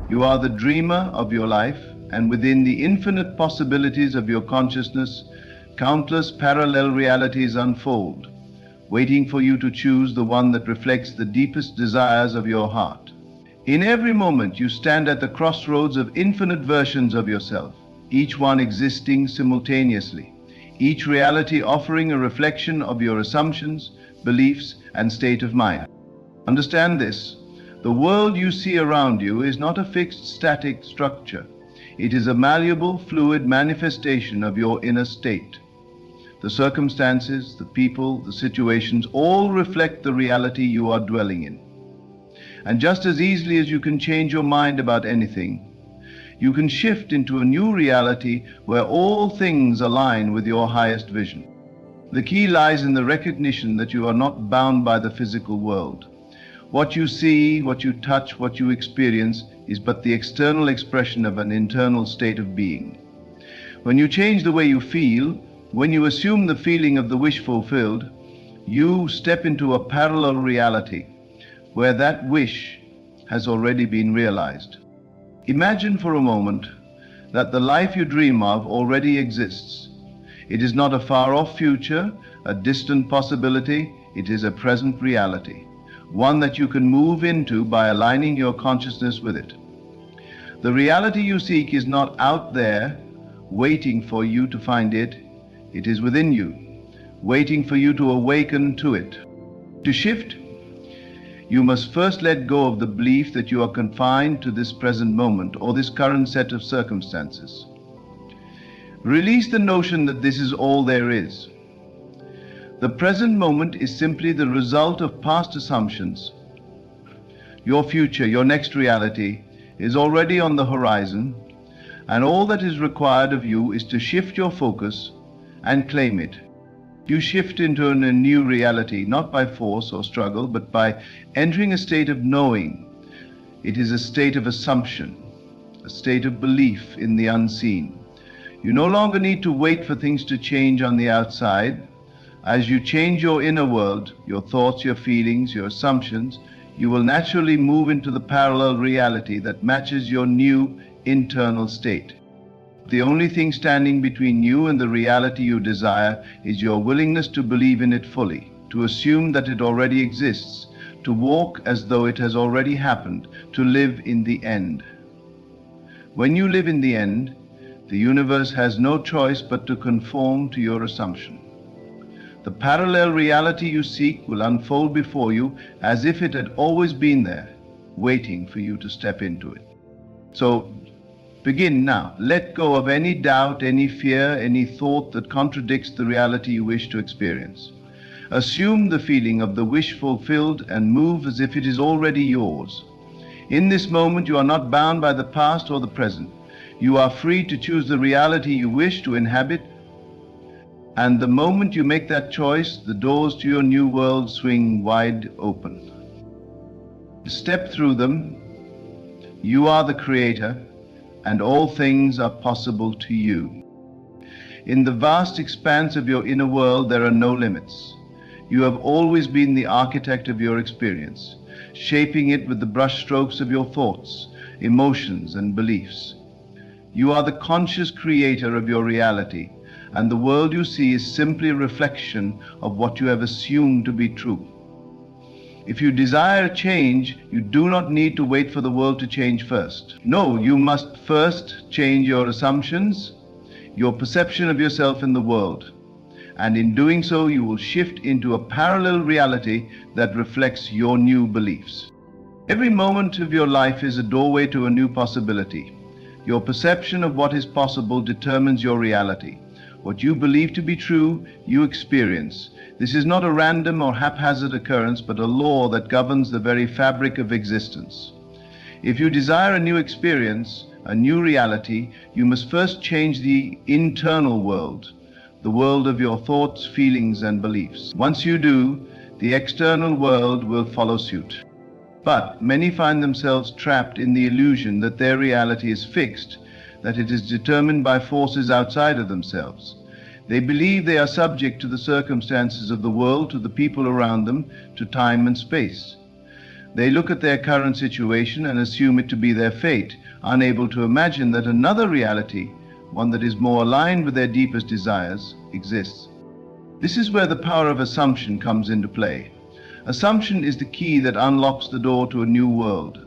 You are the dreamer of your life, and within the infinite possibilities of your consciousness, countless parallel realities unfold, waiting for you to choose the one that reflects the deepest desires of your heart. In every moment, you stand at the crossroads of infinite versions of yourself, each one existing simultaneously, each reality offering a reflection of your assumptions, beliefs, and state of mind. Understand this: the world you see around you is not a fixed, static structure. It is a malleable, fluid manifestation of your inner state. The circumstances, the people, the situations all reflect the reality you are dwelling in. And just as easily as you can change your mind about anything, you can shift into a new reality where all things align with your highest vision. The key lies in the recognition that you are not bound by the physical world. What you see, what you touch, what you experience is but the external expression of an internal state of being. When you change the way you feel, when you assume the feeling of the wish fulfilled, you step into a parallel reality where that wish has already been realized. Imagine for a moment that the life you dream of already exists. It is not a far-off future, a distant possibility. It is a present reality, one that you can move into by aligning your consciousness with it. The reality you seek is not out there, waiting for you to find it. It is within you, waiting for you to awaken to it. To shift, you must first let go of the belief that you are confined to this present moment or this current set of circumstances. Release the notion that this is all there is. The present moment is simply the result of past assumptions. Your future, your next reality, is already on the horizon, and all that is required of you is to shift your focus and claim it. You shift into a new reality, not by force or struggle, but by entering a state of knowing. It is a state of assumption, a state of belief in the unseen. You no longer need to wait for things to change on the outside. As you change your inner world, your thoughts, your feelings, your assumptions, you will naturally move into the parallel reality that matches your new internal state. The only thing standing between you and the reality you desire is your willingness to believe in it fully, to assume that it already exists, to walk as though it has already happened, to live in the end. When you live in the end, the universe has no choice but to conform to your assumption. The parallel reality you seek will unfold before you as if it had always been there, waiting for you to step into it. So begin now. Let go of any doubt, any fear, any thought that contradicts the reality you wish to experience. Assume the feeling of the wish fulfilled and move as if it is already yours. In this moment, you are not bound by the past or the present. You are free to choose the reality you wish to inhabit, and the moment you make that choice, the doors to your new world swing wide open. Step through them. You are the creator, and all things are possible to you. In the vast expanse of your inner world, there are no limits. You have always been the architect of your experience, shaping it with the brushstrokes of your thoughts, emotions, and beliefs. You are the conscious creator of your reality, and the world you see is simply a reflection of what you have assumed to be true. If you desire change, you do not need to wait for the world to change first. No, you must first change your assumptions, your perception of yourself in the world. And in doing so, you will shift into a parallel reality that reflects your new beliefs. Every moment of your life is a doorway to a new possibility. Your perception of what is possible determines your reality. What you believe to be true, you experience. This is not a random or haphazard occurrence, but a law that governs the very fabric of existence. If you desire a new experience, a new reality, you must first change the internal world, the world of your thoughts, feelings, and beliefs. Once you do, the external world will follow suit. But many find themselves trapped in the illusion that their reality is fixed, that it is determined by forces outside of themselves. They believe they are subject to the circumstances of the world, to the people around them, to time and space. They look at their current situation and assume it to be their fate, unable to imagine that another reality, one that is more aligned with their deepest desires, exists. This is where the power of assumption comes into play. Assumption is the key that unlocks the door to a new world.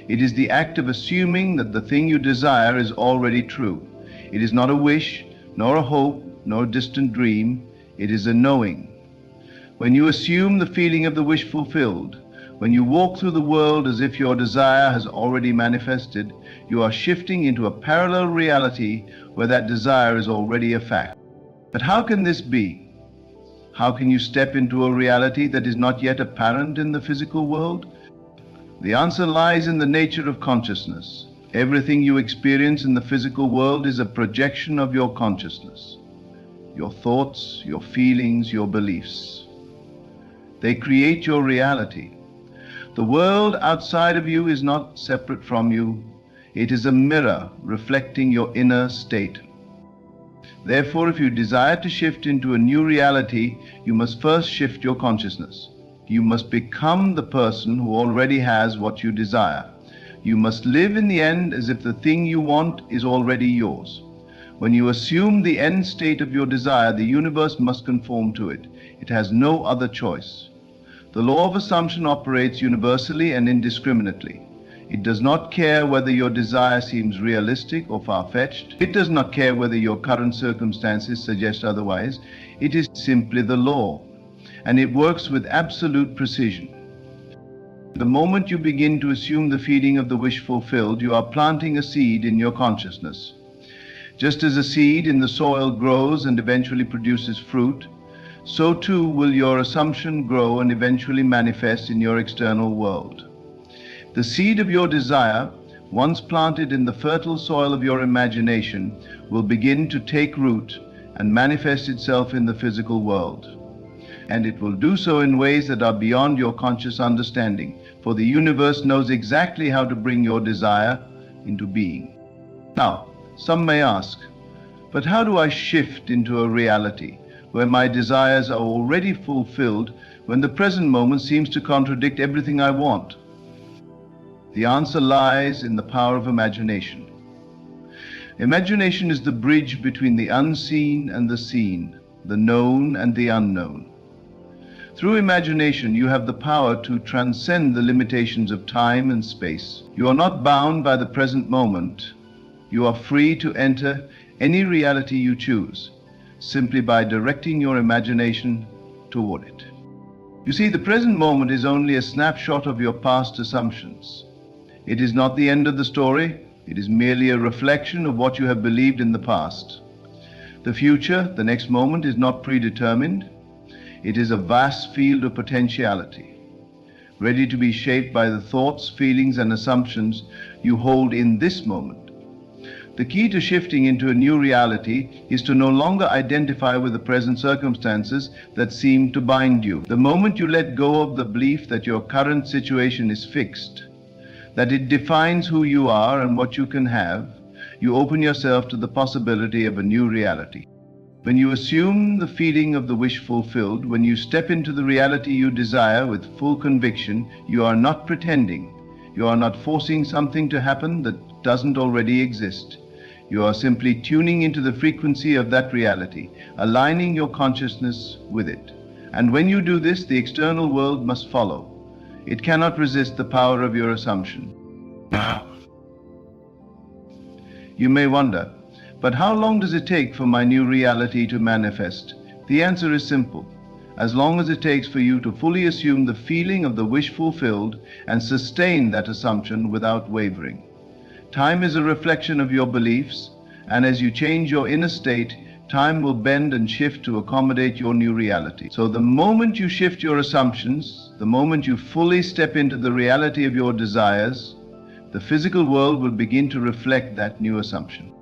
It is the act of assuming that the thing you desire is already true. It is not a wish, nor a hope, nor a distant dream. It is a knowing. When you assume the feeling of the wish fulfilled, when you walk through the world as if your desire has already manifested, you are shifting into a parallel reality where that desire is already a fact. But how can this be? How can you step into a reality that is not yet apparent in the physical world? The answer lies in the nature of consciousness. Everything you experience in the physical world is a projection of your consciousness. Your thoughts, your feelings, your beliefs. They create your reality. The world outside of you is not separate from you. It is a mirror reflecting your inner state. Therefore, if you desire to shift into a new reality, you must first shift your consciousness. You must become the person who already has what you desire. You must live in the end as if the thing you want is already yours. When you assume the end state of your desire, the universe must conform to it. It has no other choice. The law of assumption operates universally and indiscriminately. It does not care whether your desire seems realistic or far-fetched. It does not care whether your current circumstances suggest otherwise. It is simply the law, and it works with absolute precision. The moment you begin to assume the feeling of the wish fulfilled, you are planting a seed in your consciousness. Just as a seed in the soil grows and eventually produces fruit, so too will your assumption grow and eventually manifest in your external world. The seed of your desire, once planted in the fertile soil of your imagination, will begin to take root and manifest itself in the physical world. And it will do so in ways that are beyond your conscious understanding, for the universe knows exactly how to bring your desire into being. Now, some may ask, but how do I shift into a reality where my desires are already fulfilled when the present moment seems to contradict everything I want? The answer lies in the power of imagination. Imagination is the bridge between the unseen and the seen, the known and the unknown. Through imagination, you have the power to transcend the limitations of time and space. You are not bound by the present moment. You are free to enter any reality you choose, simply by directing your imagination toward it. You see, the present moment is only a snapshot of your past assumptions. It is not the end of the story. It is merely a reflection of what you have believed in the past. The future, the next moment, is not predetermined. It is a vast field of potentiality, ready to be shaped by the thoughts, feelings, and assumptions you hold in this moment. The key to shifting into a new reality is to no longer identify with the present circumstances that seem to bind you. The moment you let go of the belief that your current situation is fixed, that it defines who you are and what you can have, you open yourself to the possibility of a new reality. When you assume the feeling of the wish fulfilled, when you step into the reality you desire with full conviction, you are not pretending. You are not forcing something to happen that doesn't already exist. You are simply tuning into the frequency of that reality, aligning your consciousness with it. And when you do this, the external world must follow. It cannot resist the power of your assumption. You may wonder, but how long does it take for my new reality to manifest? The answer is simple. As long as it takes for you to fully assume the feeling of the wish fulfilled and sustain that assumption without wavering. Time is a reflection of your beliefs, and as you change your inner state, time will bend and shift to accommodate your new reality. So the moment you shift your assumptions, the moment you fully step into the reality of your desires, the physical world will begin to reflect that new assumption.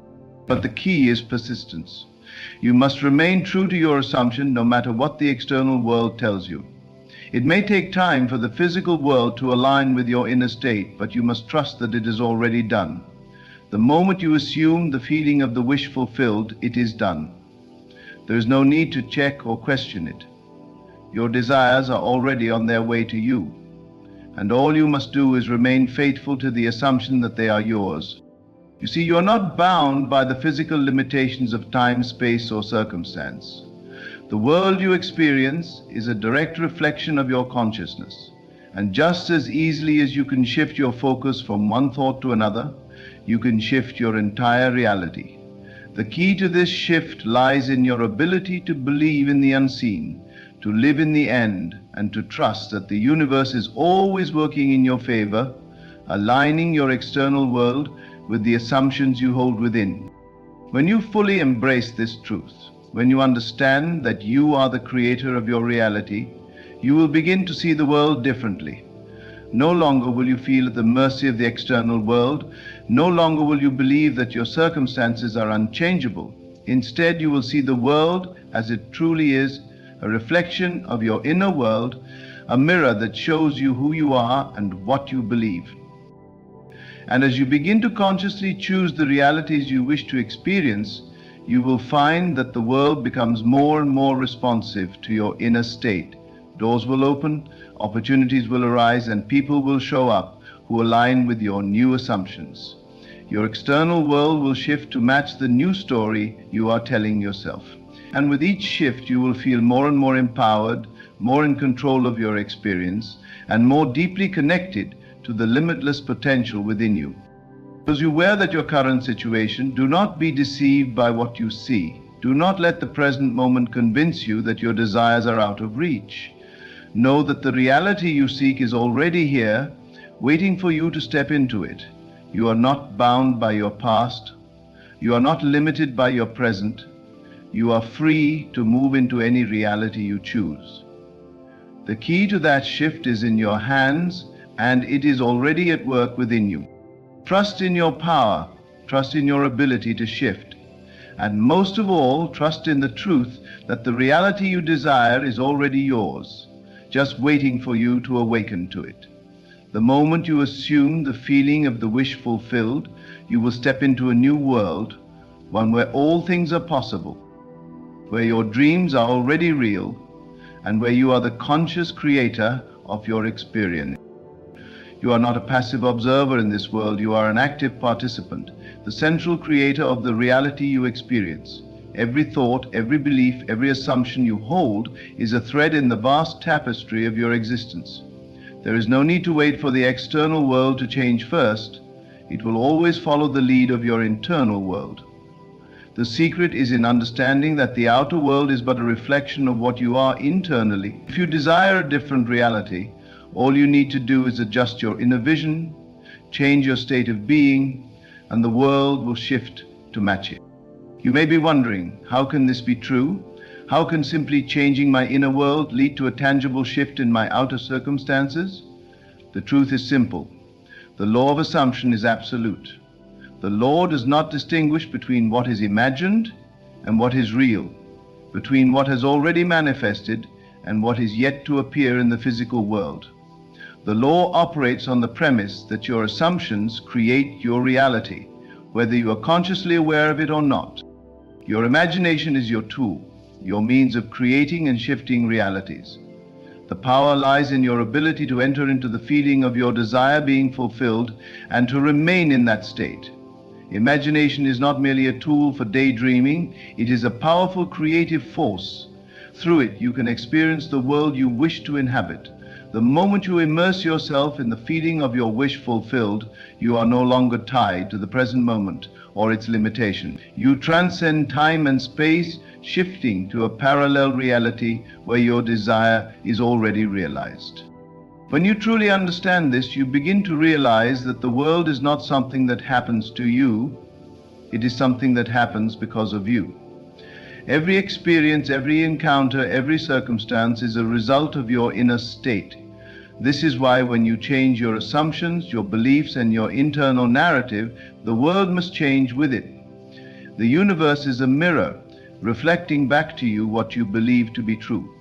But the key is persistence. You must remain true to your assumption no matter what the external world tells you. It may take time for the physical world to align with your inner state, but you must trust that it is already done. The moment you assume the feeling of the wish fulfilled, it is done. There is no need to check or question it. Your desires are already on their way to you. and all you must do is remain faithful to the assumption that they are yours. You see, you are not bound by the physical limitations of time, space, or circumstance. The world you experience is a direct reflection of your consciousness, and just as easily as you can shift your focus from one thought to another, you can shift your entire reality. The key to this shift lies in your ability to believe in the unseen, to live in the end, and to trust that the universe is always working in your favor, aligning your external world with the assumptions you hold within. When you fully embrace this truth, when you understand that you are the creator of your reality, you will begin to see the world differently. No longer will you feel at the mercy of the external world. No longer will you believe that your circumstances are unchangeable. Instead, you will see the world as it truly is, a reflection of your inner world, a mirror that shows you who you are and what you believe. And as you begin to consciously choose the realities you wish to experience, you will find that the world becomes more and more responsive to your inner state. Doors will open, opportunities will arise, and people will show up who align with your new assumptions. Your external world will shift to match the new story you are telling yourself. And with each shift, you will feel more and more empowered, more in control of your experience, and more deeply connected to the limitless potential within you. As you aware that your current situation, do not be deceived by what you see. Do not let the present moment convince you that your desires are out of reach. Know that the reality you seek is already here, waiting for you to step into it. You are not bound by your past. You are not limited by your present. You are free to move into any reality you choose. The key to that shift is in your hands, and it is already at work within you. Trust in your power, trust in your ability to shift, and most of all, trust in the truth that the reality you desire is already yours, just waiting for you to awaken to it. The moment you assume the feeling of the wish fulfilled, you will step into a new world, one where all things are possible, where your dreams are already real, and where you are the conscious creator of your experience. You are not a passive observer in this world, you are an active participant, the central creator of the reality you experience. Every thought, every belief, every assumption you hold is a thread in the vast tapestry of your existence. There is no need to wait for the external world to change first. It will always follow the lead of your internal world. The secret is in understanding that the outer world is but a reflection of what you are internally. If you desire a different reality, all you need to do is adjust your inner vision, change your state of being, and the world will shift to match it. You may be wondering, how can this be true? How can simply changing my inner world lead to a tangible shift in my outer circumstances? The truth is simple. The law of assumption is absolute. The law does not distinguish between what is imagined and what is real, between what has already manifested and what is yet to appear in the physical world. The law operates on the premise that your assumptions create your reality, whether you are consciously aware of it or not. Your imagination is your tool, your means of creating and shifting realities. The power lies in your ability to enter into the feeling of your desire being fulfilled and to remain in that state. Imagination is not merely a tool for daydreaming, it is a powerful creative force. Through it, you can experience the world you wish to inhabit. The moment you immerse yourself in the feeling of your wish fulfilled, you are no longer tied to the present moment or its limitation. You transcend time and space, shifting to a parallel reality where your desire is already realized. When you truly understand this, you begin to realize that the world is not something that happens to you, it is something that happens because of you. Every experience, every encounter, every circumstance is a result of your inner state. This is why when you change your assumptions, your beliefs, and your internal narrative, the world must change with it. The universe is a mirror, reflecting back to you what you believe to be true.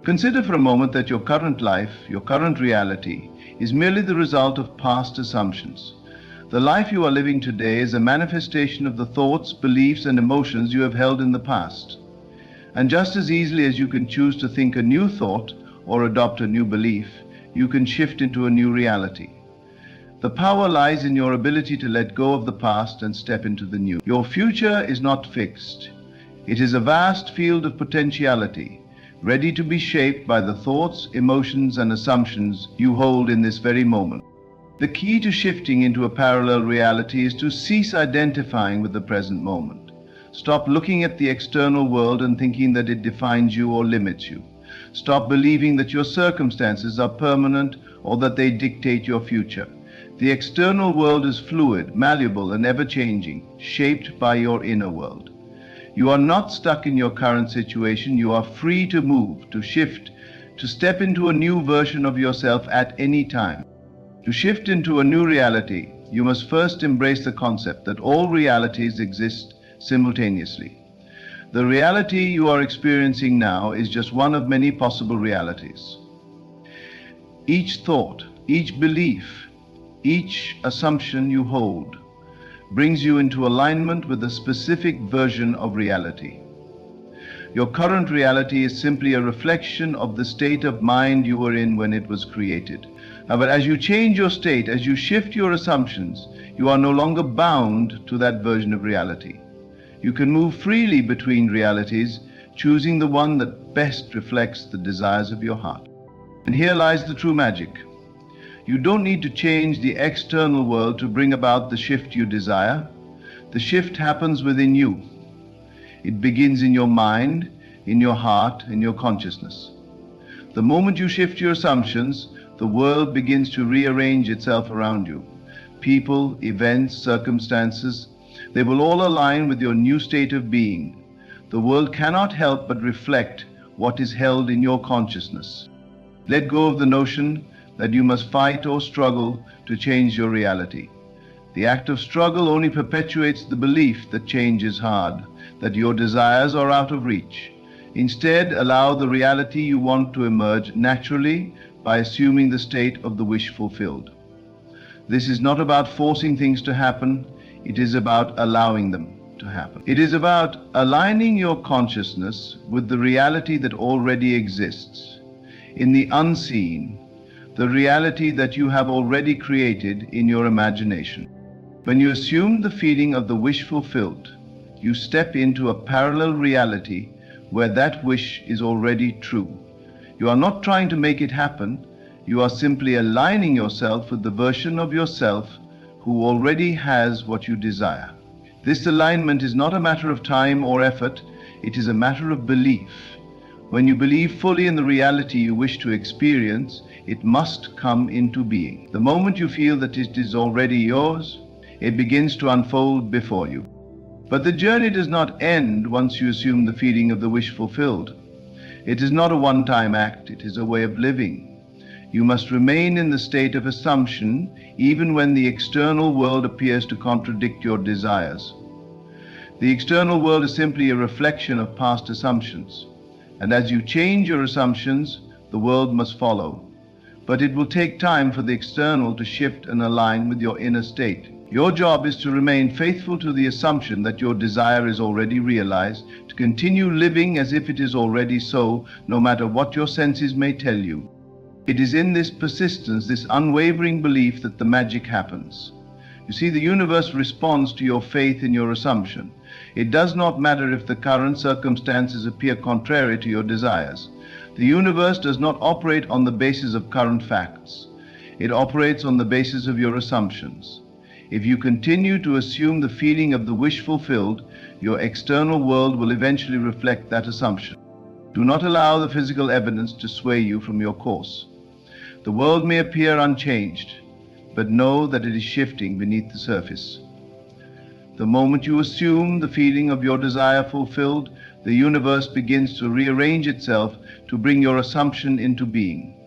Consider for a moment that your current life, your current reality, is merely the result of past assumptions. The life you are living today is a manifestation of the thoughts, beliefs, and emotions you have held in the past. And just as easily as you can choose to think a new thought or adopt a new belief, you can shift into a new reality. The power lies in your ability to let go of the past and step into the new. Your future is not fixed. It is a vast field of potentiality, ready to be shaped by the thoughts, emotions, and assumptions you hold in this very moment. The key to shifting into a parallel reality is to cease identifying with the present moment. Stop looking at the external world and thinking that it defines you or limits you. Stop believing that your circumstances are permanent or that they dictate your future. The external world is fluid, malleable, and ever-changing, shaped by your inner world. You are not stuck in your current situation. You are free to move, to shift, to step into a new version of yourself at any time. To shift into a new reality, you must first embrace the concept that all realities exist simultaneously. The reality you are experiencing now is just one of many possible realities. Each thought, each belief, each assumption you hold brings you into alignment with a specific version of reality. Your current reality is simply a reflection of the state of mind you were in when it was created. But as you change your state, as you shift your assumptions, you are no longer bound to that version of reality. You can move freely between realities, choosing the one that best reflects the desires of your heart. And here lies the true magic. You don't need to change the external world to bring about the shift you desire. The shift happens within you. It begins in your mind, in your heart, in your consciousness. The moment you shift your assumptions, the world begins to rearrange itself around you. People, events, circumstances, they will all align with your new state of being. The world cannot help but reflect what is held in your consciousness. Let go of the notion that you must fight or struggle to change your reality. The act of struggle only perpetuates the belief that change is hard, that your desires are out of reach. Instead, allow the reality you want to emerge naturally by assuming the state of the wish fulfilled. This is not about forcing things to happen, it is about allowing them to happen. It is about aligning your consciousness with the reality that already exists, in the unseen, the reality that you have already created in your imagination. When you assume the feeling of the wish fulfilled, you step into a parallel reality where that wish is already true. You are not trying to make it happen, you are simply aligning yourself with the version of yourself who already has what you desire. This alignment is not a matter of time or effort, it is a matter of belief. When you believe fully in the reality you wish to experience, it must come into being. The moment you feel that it is already yours, it begins to unfold before you. But the journey does not end once you assume the feeling of the wish fulfilled. It is not a one-time act, it is a way of living. You must remain in the state of assumption even when the external world appears to contradict your desires. The external world is simply a reflection of past assumptions, and as you change your assumptions, the world must follow. But it will take time for the external to shift and align with your inner state. Your job is to remain faithful to the assumption that your desire is already realized, to continue living as if it is already so, no matter what your senses may tell you. It is in this persistence, this unwavering belief, that the magic happens. You see, the universe responds to your faith in your assumption. It does not matter if the current circumstances appear contrary to your desires. The universe does not operate on the basis of current facts. It operates on the basis of your assumptions. If you continue to assume the feeling of the wish fulfilled, your external world will eventually reflect that assumption. Do not allow the physical evidence to sway you from your course. The world may appear unchanged, but know that it is shifting beneath the surface. The moment you assume the feeling of your desire fulfilled, the universe begins to rearrange itself to bring your assumption into being.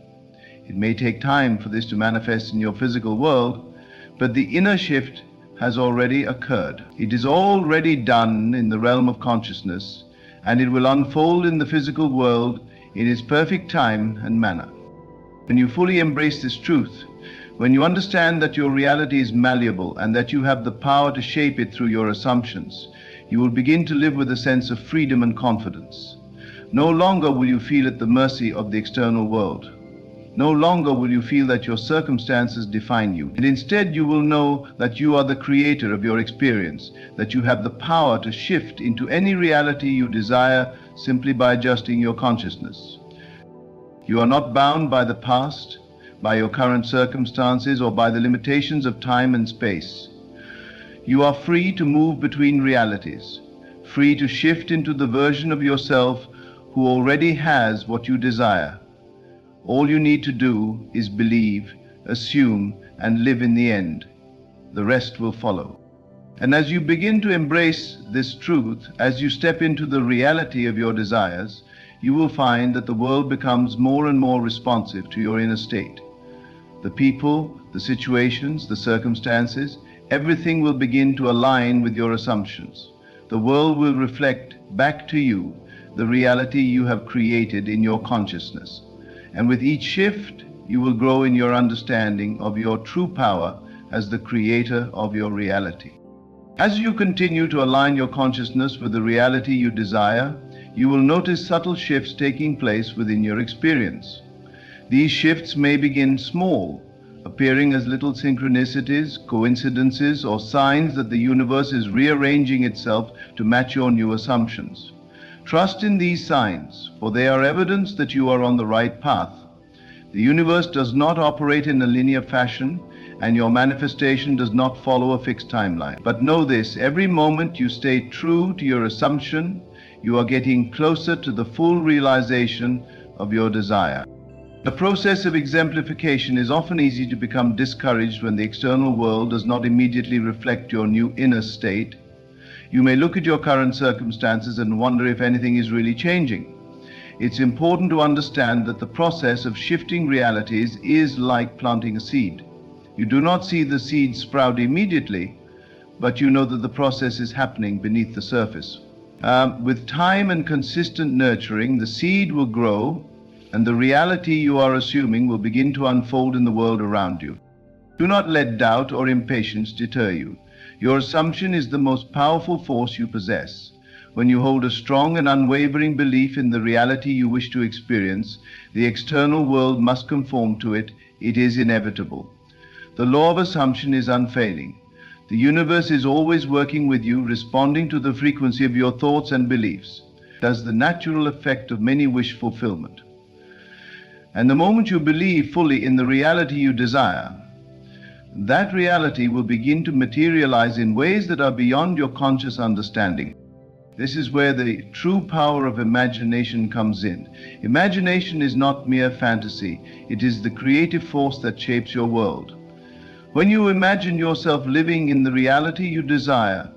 It may take time for this to manifest in your physical world, but the inner shift has already occurred. It is already done in the realm of consciousness, and it will unfold in the physical world in its perfect time and manner. When you fully embrace this truth, when you understand that your reality is malleable and that you have the power to shape it through your assumptions, you will begin to live with a sense of freedom and confidence. No longer will you feel at the mercy of the external world. No longer will you feel that your circumstances define you, and instead you will know that you are the creator of your experience, that you have the power to shift into any reality you desire simply by adjusting your consciousness. You are not bound by the past, by your current circumstances, or by the limitations of time and space. You are free to move between realities, free to shift into the version of yourself who already has what you desire. All you need to do is believe, assume, and live in the end. The rest will follow. And as you begin to embrace this truth, as you step into the reality of your desires, you will find that the world becomes more and more responsive to your inner state. The people, the situations, the circumstances, everything will begin to align with your assumptions. The world will reflect back to you the reality you have created in your consciousness. And with each shift, you will grow in your understanding of your true power as the creator of your reality. As you continue to align your consciousness with the reality you desire, you will notice subtle shifts taking place within your experience. These shifts may begin small, appearing as little synchronicities, coincidences, or signs that the universe is rearranging itself to match your new assumptions. Trust in these signs, for they are evidence that you are on the right path. The universe does not operate in a linear fashion, and your manifestation does not follow a fixed timeline. But know this, every moment you stay true to your assumption, you are getting closer to the full realization of your desire. The process of exemplification is often easy to become discouraged when the external world does not immediately reflect your new inner state. You may look at your current circumstances and wonder if anything is really changing. It's important to understand that the process of shifting realities is like planting a seed. You do not see the seed sprout immediately, but you know that the process is happening beneath the surface. With time and consistent nurturing, the seed will grow, and the reality you are assuming will begin to unfold in the world around you. Do not let doubt or impatience deter you. Your assumption is the most powerful force you possess. When you hold a strong and unwavering belief in the reality you wish to experience, the external world must conform to it. It is inevitable. The law of assumption is unfailing. The universe is always working with you, responding to the frequency of your thoughts and beliefs. That's the natural effect of many wish fulfillment. And the moment you believe fully in the reality you desire, that reality will begin to materialize in ways that are beyond your conscious understanding. This is where the true power of imagination comes in. Imagination is not mere fantasy. It is the creative force that shapes your world. When you imagine yourself living in the reality you desire,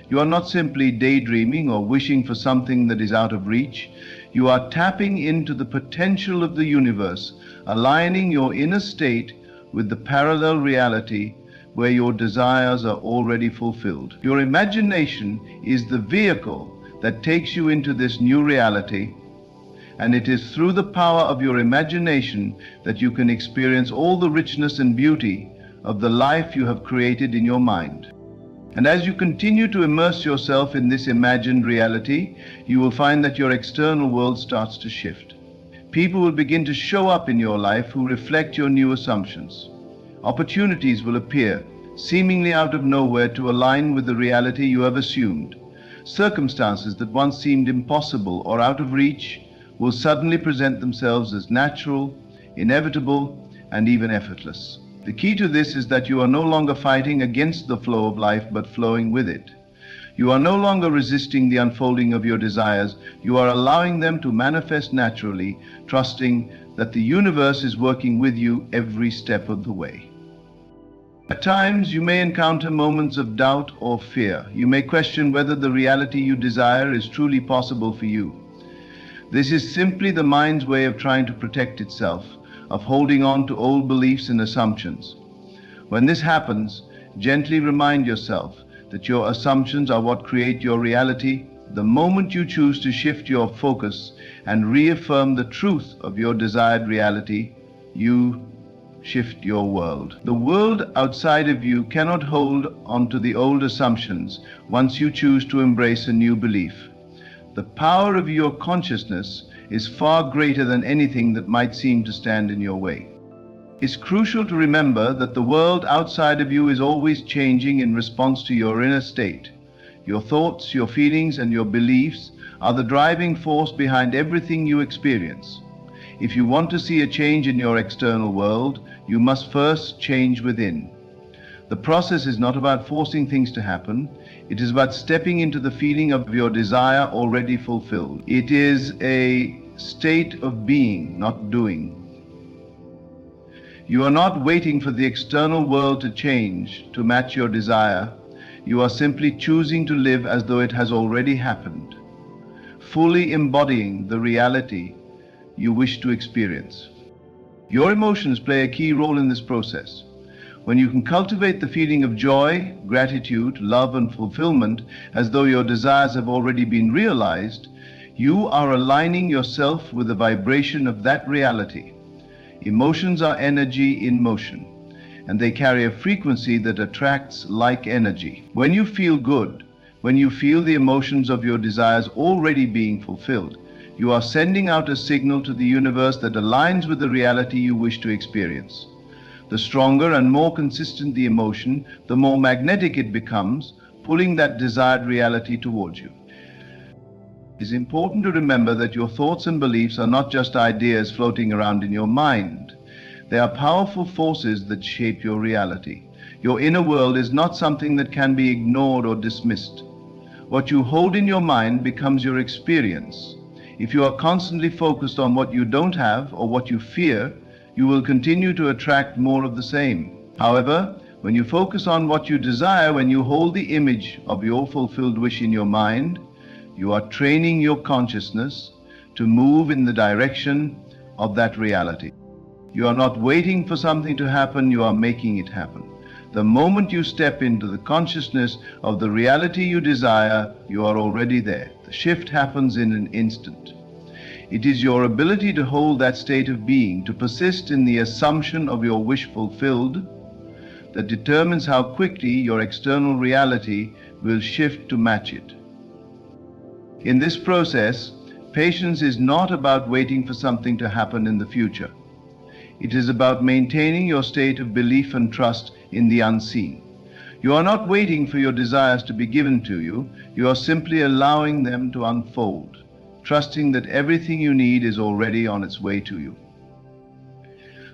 you are not simply daydreaming or wishing for something that is out of reach. You are tapping into the potential of the universe, aligning your inner state with the parallel reality where your desires are already fulfilled. Your imagination is the vehicle that takes you into this new reality, and it is through the power of your imagination that you can experience all the richness and beauty of the life you have created in your mind. And as you continue to immerse yourself in this imagined reality, you will find that your external world starts to shift. People will begin to show up in your life who reflect your new assumptions. Opportunities will appear, seemingly out of nowhere, to align with the reality you have assumed. Circumstances that once seemed impossible or out of reach will suddenly present themselves as natural, inevitable, and even effortless. The key to this is that you are no longer fighting against the flow of life, but flowing with it. You are no longer resisting the unfolding of your desires. You are allowing them to manifest naturally, trusting that the universe is working with you every step of the way. At times, you may encounter moments of doubt or fear. You may question whether the reality you desire is truly possible for you. This is simply the mind's way of trying to protect itself, of holding on to old beliefs and assumptions. When this happens, gently remind yourself that your assumptions are what create your reality. The moment you choose to shift your focus and reaffirm the truth of your desired reality, you shift your world. The world outside of you cannot hold onto the old assumptions once you choose to embrace a new belief. The power of your consciousness is far greater than anything that might seem to stand in your way. It's crucial to remember that the world outside of you is always changing in response to your inner state. Your thoughts, your feelings, and your beliefs are the driving force behind everything you experience. If you want to see a change in your external world, you must first change within. The process is not about forcing things to happen. It is about stepping into the feeling of your desire already fulfilled. It is a state of being, not doing. You are not waiting for the external world to change to match your desire. You are simply choosing to live as though it has already happened, fully embodying the reality you wish to experience. Your emotions play a key role in this process. When you can cultivate the feeling of joy, gratitude, love, and fulfillment as though your desires have already been realized, you are aligning yourself with the vibration of that reality. Emotions are energy in motion, and they carry a frequency that attracts like energy. When you feel good, when you feel the emotions of your desires already being fulfilled, you are sending out a signal to the universe that aligns with the reality you wish to experience. The stronger and more consistent the emotion, the more magnetic it becomes, pulling that desired reality towards you. It is important to remember that your thoughts and beliefs are not just ideas floating around in your mind. They are powerful forces that shape your reality. Your inner world is not something that can be ignored or dismissed. What you hold in your mind becomes your experience. If you are constantly focused on what you don't have or what you fear, you will continue to attract more of the same. However, when you focus on what you desire, when you hold the image of your fulfilled wish in your mind, you are training your consciousness to move in the direction of that reality. You are not waiting for something to happen, you are making it happen. The moment you step into the consciousness of the reality you desire, you are already there. The shift happens in an instant. It is your ability to hold that state of being, to persist in the assumption of your wish fulfilled, that determines how quickly your external reality will shift to match it. In this process, patience is not about waiting for something to happen in the future. It is about maintaining your state of belief and trust in the unseen. You are not waiting for your desires to be given to you. You are simply allowing them to unfold, trusting that everything you need is already on its way to you.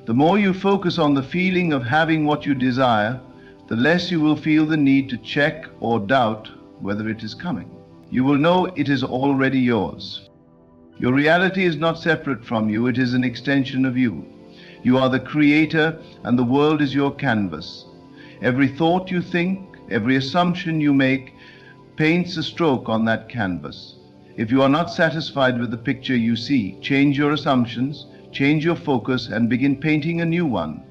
The more you focus on the feeling of having what you desire, the less you will feel the need to check or doubt whether it is coming. You will know it is already yours. Your reality is not separate from you, it is an extension of you. You are the creator, and the world is your canvas. Every thought you think, every assumption you make, paints a stroke on that canvas. If you are not satisfied with the picture you see, change your assumptions, change your focus, and begin painting a new one.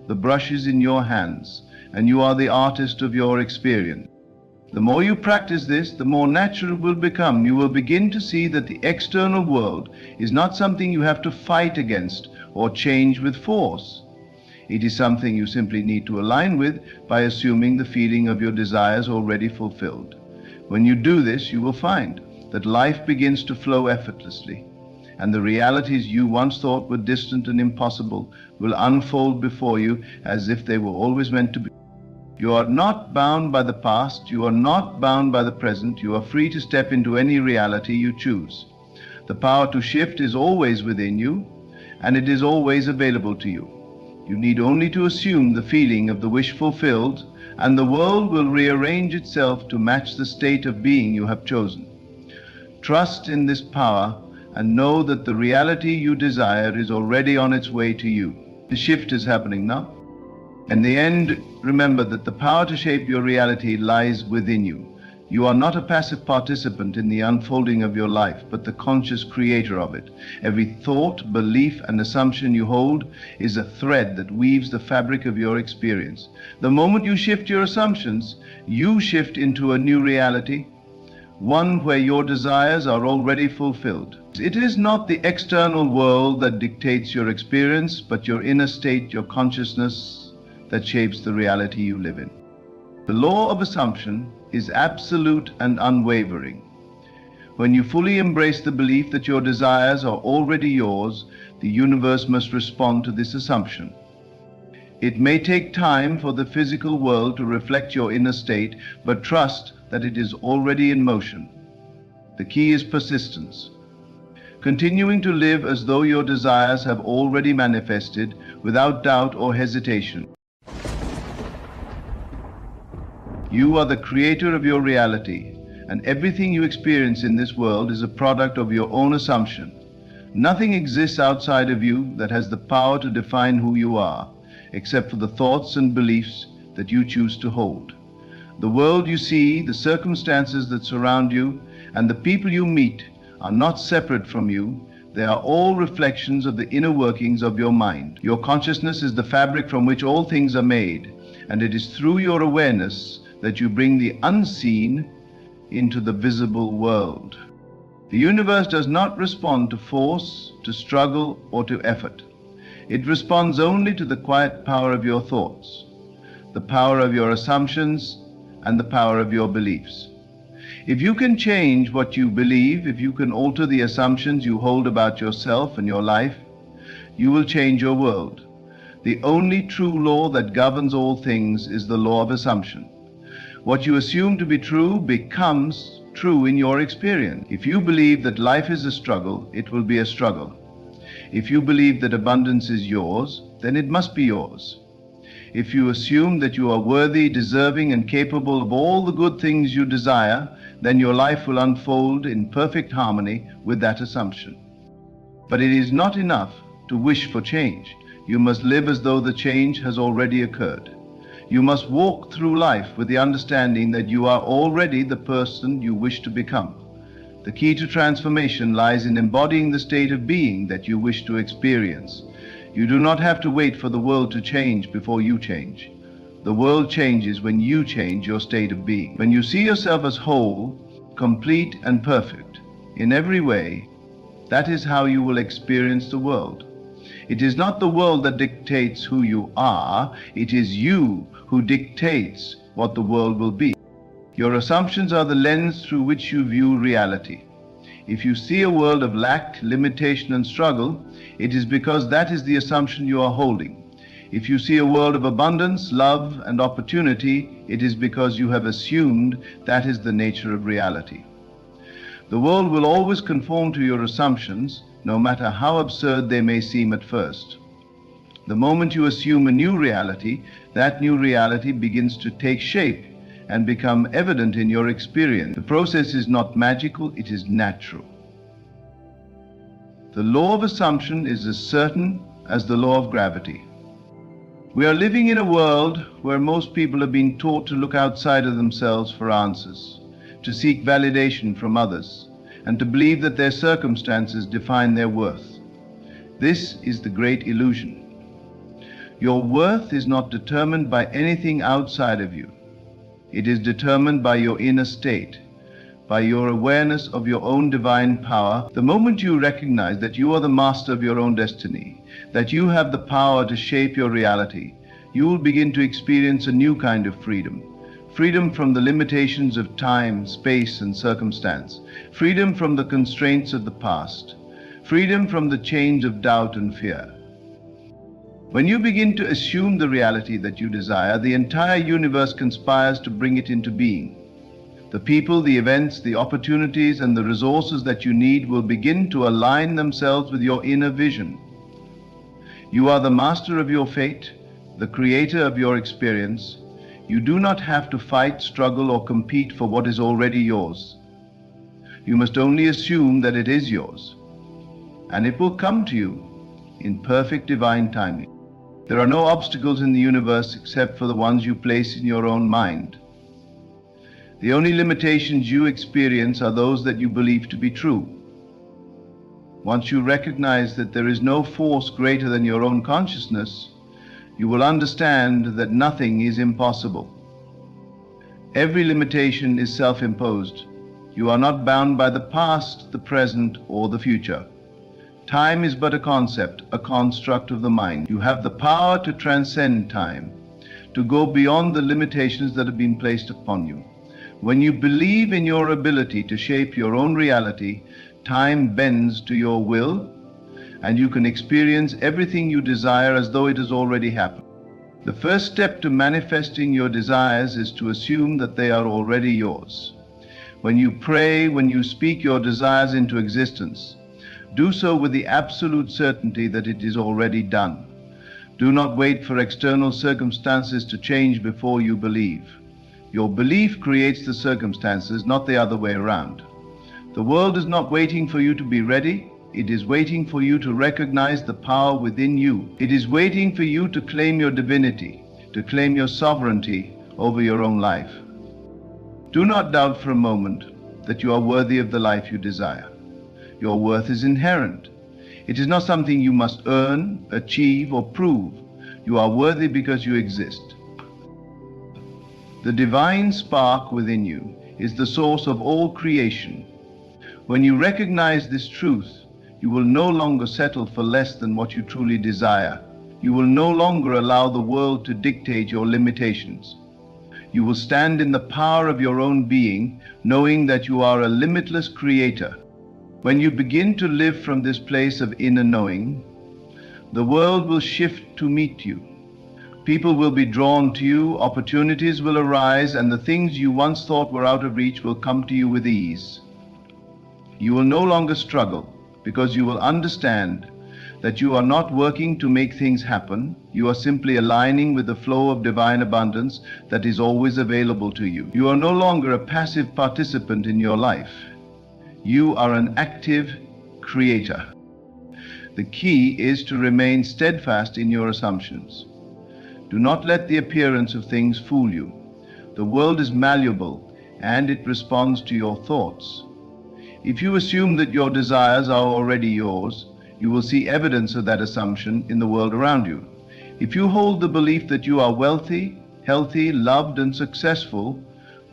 The brush is in your hands, and you are the artist of your experience. The more you practice this, the more natural it will become. You will begin to see that the external world is not something you have to fight against or change with force. It is something you simply need to align with by assuming the feeling of your desires already fulfilled. When you do this, you will find that life begins to flow effortlessly, and the realities you once thought were distant and impossible will unfold before you as if they were always meant to be. You are not bound by the past, you are not bound by the present, you are free to step into any reality you choose. The power to shift is always within you, and it is always available to you. You need only to assume the feeling of the wish fulfilled, and the world will rearrange itself to match the state of being you have chosen. Trust in this power and know that the reality you desire is already on its way to you. The shift is happening now. In the end, remember that the power to shape your reality lies within you. You are not a passive participant in the unfolding of your life, but the conscious creator of it. Every thought, belief, and assumption you hold is a thread that weaves the fabric of your experience. The moment you shift your assumptions, you shift into a new reality, one where your desires are already fulfilled. It is not the external world that dictates your experience, but your inner state, your consciousness, that shapes the reality you live in. The law of assumption is absolute and unwavering. When you fully embrace the belief that your desires are already yours, the universe must respond to this assumption. It may take time for the physical world to reflect your inner state, but trust that it is already in motion. The key is persistence. Continuing to live as though your desires have already manifested without doubt or hesitation. You are the creator of your reality, and everything you experience in this world is a product of your own assumption. Nothing exists outside of you that has the power to define who you are, except for the thoughts and beliefs that you choose to hold. The world you see, the circumstances that surround you, and the people you meet are not separate from you. They are all reflections of the inner workings of your mind. Your consciousness is the fabric from which all things are made, and it is through your awareness that you bring the unseen into the visible world. The universe does not respond to force, to struggle, or to effort. It responds only to the quiet power of your thoughts, the power of your assumptions, and the power of your beliefs. If you can change what you believe, if you can alter the assumptions you hold about yourself and your life, you will change your world. The only true law that governs all things is the law of assumption. What you assume to be true becomes true in your experience. If you believe that life is a struggle, it will be a struggle. If you believe that abundance is yours, then it must be yours. If you assume that you are worthy, deserving, and capable of all the good things you desire, then your life will unfold in perfect harmony with that assumption. But it is not enough to wish for change. You must live as though the change has already occurred. You must walk through life with the understanding that you are already the person you wish to become. The key to transformation lies in embodying the state of being that you wish to experience. You do not have to wait for the world to change before you change. The world changes when you change your state of being. When you see yourself as whole, complete, and perfect in every way, that is how you will experience the world. It is not the world that dictates who you are, it is you who dictates what the world will be. Your assumptions are the lens through which you view reality. If you see a world of lack, limitation, and struggle, it is because that is the assumption you are holding. If you see a world of abundance, love, and opportunity, it is because you have assumed that is the nature of reality. The world will always conform to your assumptions, no matter how absurd they may seem at first. The moment you assume a new reality, that new reality begins to take shape and become evident in your experience. The process is not magical, it is natural. The law of assumption is as certain as the law of gravity. We are living in a world where most people have been taught to look outside of themselves for answers, to seek validation from others, and to believe that their circumstances define their worth. This is the great illusion. Your worth is not determined by anything outside of you. It is determined by your inner state, by your awareness of your own divine power. The moment you recognize that you are the master of your own destiny, that you have the power to shape your reality, you will begin to experience a new kind of freedom. Freedom from the limitations of time, space, and circumstance. Freedom from the constraints of the past. Freedom from the chains of doubt and fear. When you begin to assume the reality that you desire, the entire universe conspires to bring it into being. The people, the events, the opportunities, and the resources that you need will begin to align themselves with your inner vision. You are the master of your fate, the creator of your experience. You do not have to fight, struggle, or compete for what is already yours. You must only assume that it is yours, and it will come to you in perfect divine timing. There are no obstacles in the universe except for the ones you place in your own mind. The only limitations you experience are those that you believe to be true. Once you recognize that there is no force greater than your own consciousness, you will understand that nothing is impossible. Every limitation is self-imposed. You are not bound by the past, the present, or the future. Time is but a concept, a construct of the mind. You have the power to transcend time, to go beyond the limitations that have been placed upon you. When you believe in your ability to shape your own reality, time bends to your will, and you can experience everything you desire as though it has already happened. The first step to manifesting your desires is to assume that they are already yours. When you pray, when you speak your desires into existence, do so with the absolute certainty that it is already done. Do not wait for external circumstances to change before you believe. Your belief creates the circumstances, not the other way around. The world is not waiting for you to be ready. It is waiting for you to recognize the power within you. It is waiting for you to claim your divinity, to claim your sovereignty over your own life. Do not doubt for a moment that you are worthy of the life you desire. Your worth is inherent. It is not something you must earn, achieve, or prove. You are worthy because you exist. The divine spark within you is the source of all creation. When you recognize this truth, you will no longer settle for less than what you truly desire. You will no longer allow the world to dictate your limitations. You will stand in the power of your own being, knowing that you are a limitless creator. When you begin to live from this place of inner knowing, the world will shift to meet you. People will be drawn to you, opportunities will arise, and the things you once thought were out of reach will come to you with ease. You will no longer struggle, because you will understand that you are not working to make things happen. You are simply aligning with the flow of divine abundance that is always available to you. You are no longer a passive participant in your life. You are an active creator. The key is to remain steadfast in your assumptions. Do not let the appearance of things fool you. The world is malleable and it responds to your thoughts. If you assume that your desires are already yours, you will see evidence of that assumption in the world around you. If you hold the belief that you are wealthy, healthy, loved, and successful,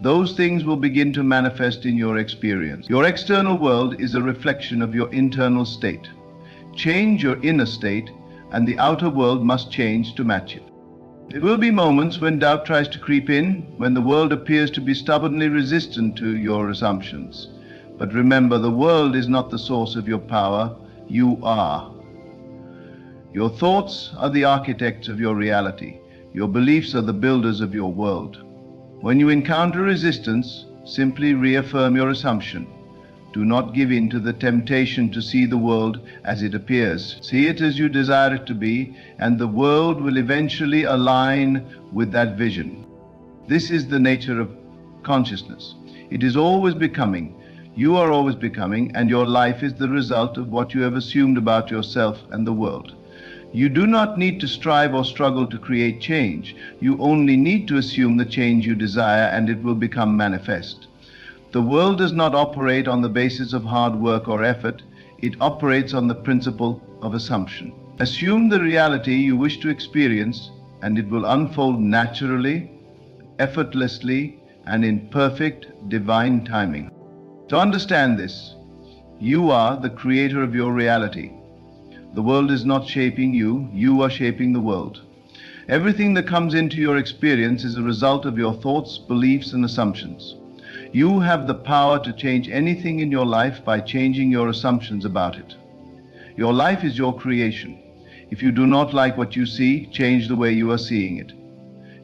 those things will begin to manifest in your experience. Your external world is a reflection of your internal state. Change your inner state, and the outer world must change to match it. There will be moments when doubt tries to creep in, when the world appears to be stubbornly resistant to your assumptions. But remember, the world is not the source of your power. You are. Your thoughts are the architects of your reality. Your beliefs are the builders of your world. When you encounter resistance, simply reaffirm your assumption. Do not give in to the temptation to see the world as it appears. See it as you desire it to be, and the world will eventually align with that vision. This is the nature of consciousness. It is always becoming. You are always becoming, and your life is the result of what you have assumed about yourself and the world. You do not need to strive or struggle to create change. You only need to assume the change you desire, and it will become manifest. The world does not operate on the basis of hard work or effort. It operates on the principle of assumption. Assume the reality you wish to experience, and it will unfold naturally, effortlessly, and in perfect divine timing. To understand this, you are the creator of your reality. The world is not shaping you, you are shaping the world. Everything that comes into your experience is a result of your thoughts, beliefs, and assumptions. You have the power to change anything in your life by changing your assumptions about it. Your life is your creation. If you do not like what you see, change the way you are seeing it.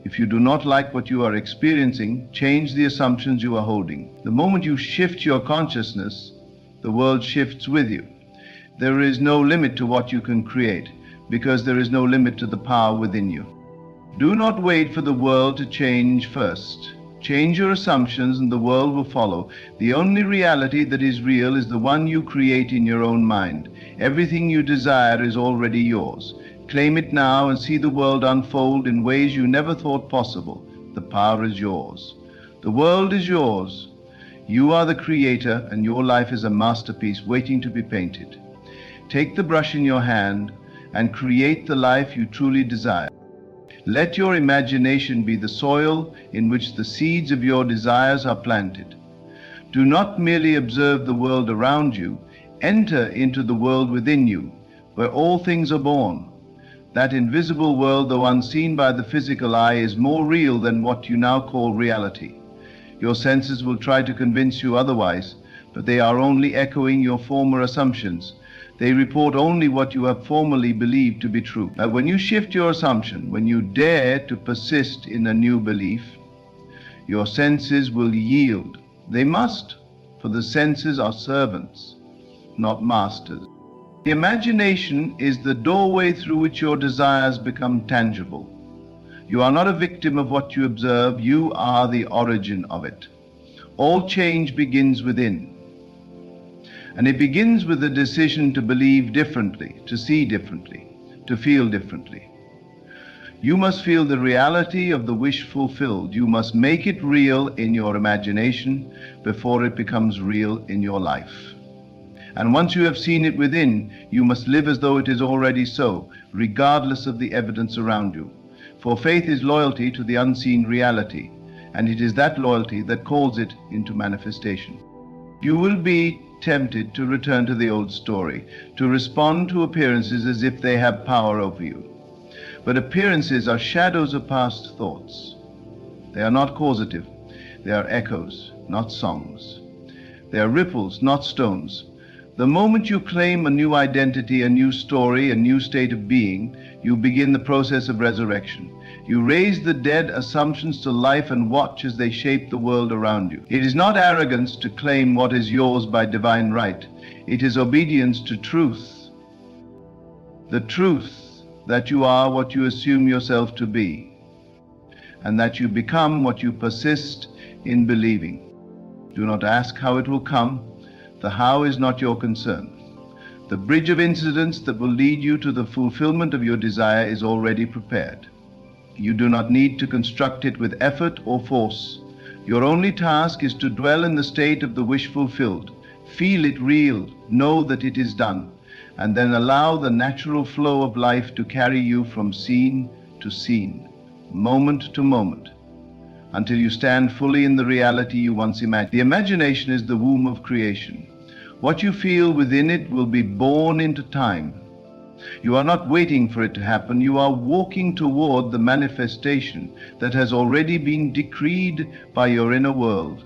If you do not like what you are experiencing, change the assumptions you are holding. The moment you shift your consciousness, the world shifts with you. There is no limit to what you can create, because there is no limit to the power within you. Do not wait for the world to change first. Change your assumptions and the world will follow. The only reality that is real is the one you create in your own mind. Everything you desire is already yours. Claim it now and see the world unfold in ways you never thought possible. The power is yours. The world is yours. You are the creator, and your life is a masterpiece waiting to be painted. Take the brush in your hand and create the life you truly desire. Let your imagination be the soil in which the seeds of your desires are planted. Do not merely observe the world around you. Enter into the world within you, where all things are born. That invisible world, though unseen by the physical eye, is more real than what you now call reality. Your senses will try to convince you otherwise, but they are only echoing your former assumptions. They report only what you have formerly believed to be true. Now, when you shift your assumption, when you dare to persist in a new belief, your senses will yield. They must, for the senses are servants, not masters. The imagination is the doorway through which your desires become tangible. You are not a victim of what you observe, you are the origin of it. All change begins within. And it begins with the decision to believe differently, to see differently, to feel differently. You must feel the reality of the wish fulfilled. You must make it real in your imagination before it becomes real in your life. And once you have seen it within, you must live as though it is already so, regardless of the evidence around you. For faith is loyalty to the unseen reality, and it is that loyalty that calls it into manifestation. You will be tempted to return to the old story, to respond to appearances as if they have power over you. But appearances are shadows of past thoughts. They are not causative. They are echoes, not songs. They are ripples, not stones. The moment you claim a new identity, a new story, a new state of being, you begin the process of resurrection. You raise the dead assumptions to life and watch as they shape the world around you. It is not arrogance to claim what is yours by divine right. It is obedience to truth. The truth that you are what you assume yourself to be, and that you become what you persist in believing. Do not ask how it will come. The how is not your concern. The bridge of incidents that will lead you to the fulfillment of your desire is already prepared. You do not need to construct it with effort or force. Your only task is to dwell in the state of the wish fulfilled. Feel it real, know that it is done, and then allow the natural flow of life to carry you from scene to scene, moment to moment, until you stand fully in the reality you once imagined. The imagination is the womb of creation. What you feel within it will be born into time. You are not waiting for it to happen. You are walking toward the manifestation that has already been decreed by your inner world.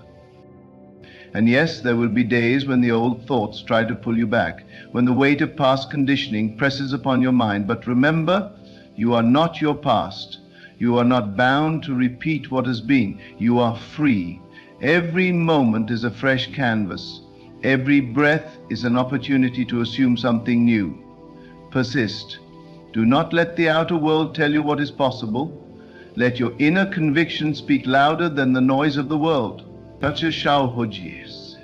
And yes, there will be days when the old thoughts try to pull you back, when the weight of past conditioning presses upon your mind. But remember, you are not your past. You are not bound to repeat what has been. You are free. Every moment is a fresh canvas. Every breath is an opportunity to assume something new. Persist. Do not let the outer world tell you what is possible. Let your inner conviction speak louder than the noise of the world. Such as Shaohojis.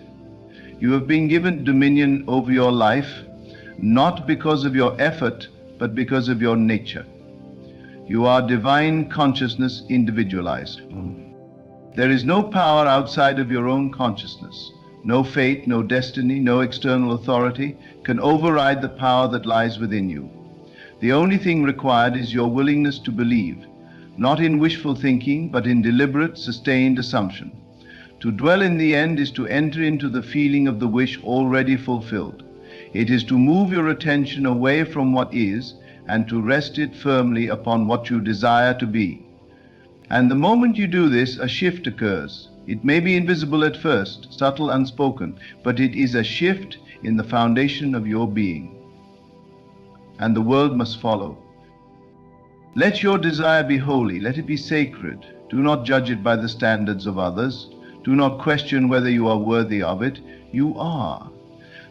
You have been given dominion over your life, not because of your effort, but because of your nature. You are divine consciousness individualized. There is no power outside of your own consciousness. No fate, no destiny, no external authority can override the power that lies within you. The only thing required is your willingness to believe, not in wishful thinking, but in deliberate, sustained assumption. To dwell in the end is to enter into the feeling of the wish already fulfilled. It is to move your attention away from what is and to rest it firmly upon what you desire to be. And the moment you do this, a shift occurs. It may be invisible at first, subtle, unspoken, but it is a shift in the foundation of your being. And the world must follow. Let your desire be holy, let it be sacred. Do not judge it by the standards of others. Do not question whether you are worthy of it. You are.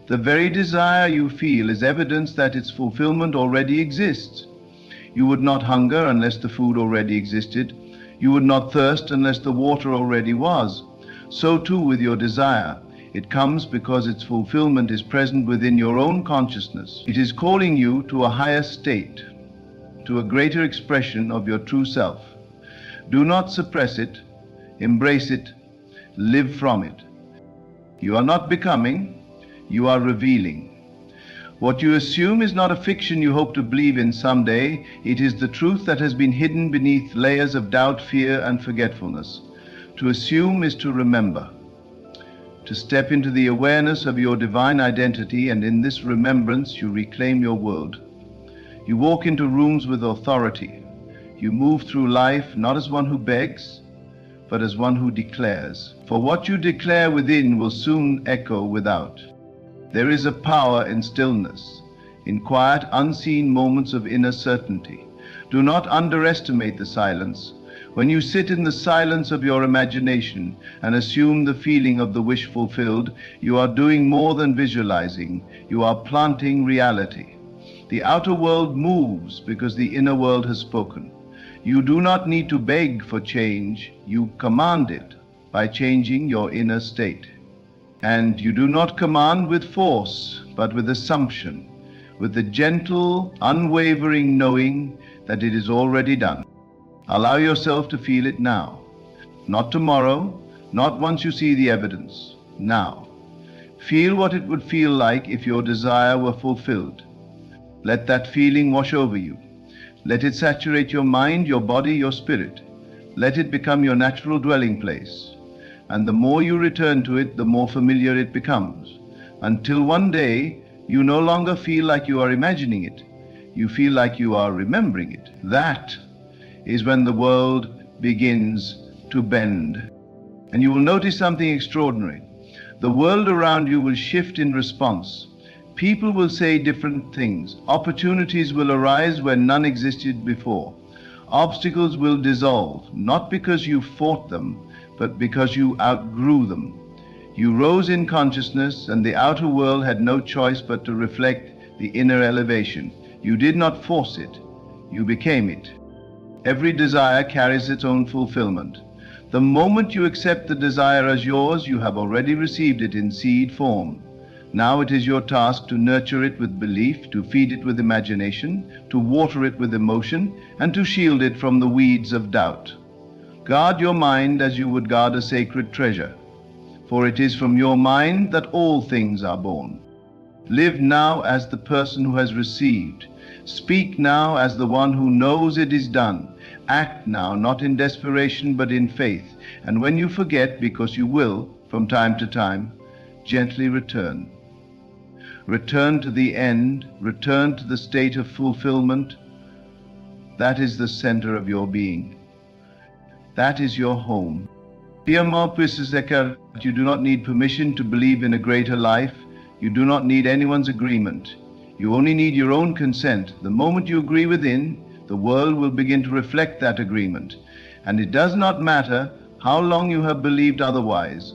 The very desire you feel is evidence that its fulfillment already exists. You would not hunger unless the food already existed. You would not thirst unless the water already was. So too with your desire. It comes because its fulfillment is present within your own consciousness. It is calling you to a higher state, to a greater expression of your true self. Do not suppress it, embrace it, live from it. You are not becoming, you are revealing. What you assume is not a fiction you hope to believe in someday. It is the truth that has been hidden beneath layers of doubt, fear, and forgetfulness. To assume is to remember, to step into the awareness of your divine identity, and in this remembrance you reclaim your world. You walk into rooms with authority. You move through life not as one who begs, but as one who declares. For what you declare within will soon echo without. There is a power in stillness. in quiet, unseen moments of inner certainty. Do not underestimate the silence. When you sit in the silence of your imagination and assume the feeling of the wish fulfilled, you are doing more than visualizing. You are planting reality. The outer world moves because the inner world has spoken. You do not need to beg for change. You command it by changing your inner state. And you do not command with force, but with assumption, with the gentle, unwavering knowing that it is already done. Allow yourself to feel it now. Not tomorrow, not once you see the evidence. Now. Feel what it would feel like if your desire were fulfilled. Let that feeling wash over you. Let it saturate your mind, your body, your spirit. Let it become your natural dwelling place. And the more you return to it, the more familiar it becomes. Until one day, you no longer feel like you are imagining it. You feel like you are remembering it. That is when the world begins to bend. And you will notice something extraordinary. The world around you will shift in response. People will say different things. Opportunities will arise where none existed before. Obstacles will dissolve, not because you fought them, but because you outgrew them. You rose in consciousness, and the outer world had no choice but to reflect the inner elevation. You did not force it. You became it. Every desire carries its own fulfillment. The moment you accept the desire as yours, you have already received it in seed form. Now it is your task to nurture it with belief, to feed it with imagination, to water it with emotion, and to shield it from the weeds of doubt. Guard your mind as you would guard a sacred treasure, for it is from your mind that all things are born. Live now as the person who has received. Speak now as the one who knows it is done. Act now, not in desperation, but in faith. And when you forget, because you will, from time to time, gently return. Return to the end, return to the state of fulfillment. That is the center of your being. That is your home. You do not need permission to believe in a greater life. You do not need anyone's agreement. You only need your own consent. The moment you agree within, the world will begin to reflect that agreement. And it does not matter how long you have believed otherwise.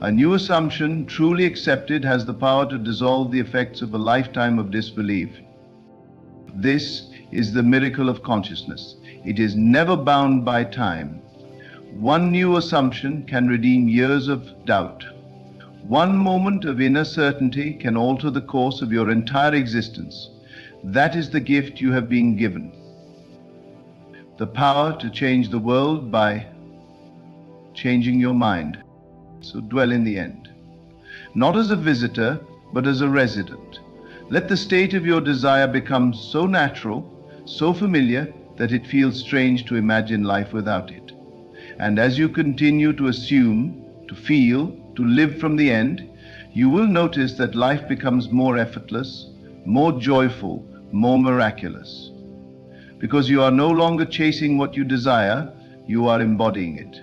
A new assumption, truly accepted, has the power to dissolve the effects of a lifetime of disbelief. This is the miracle of consciousness. It is never bound by time. One new assumption can redeem years of doubt. One moment of inner certainty can alter the course of your entire existence. That is the gift you have been given. The power to change the world by changing your mind. So dwell in the end. Not as a visitor, but as a resident. Let the state of your desire become so natural, so familiar, that it feels strange to imagine life without it. And as you continue to assume, to feel, to live from the end, you will notice that life becomes more effortless, more joyful, more miraculous. Because you are no longer chasing what you desire, you are embodying it.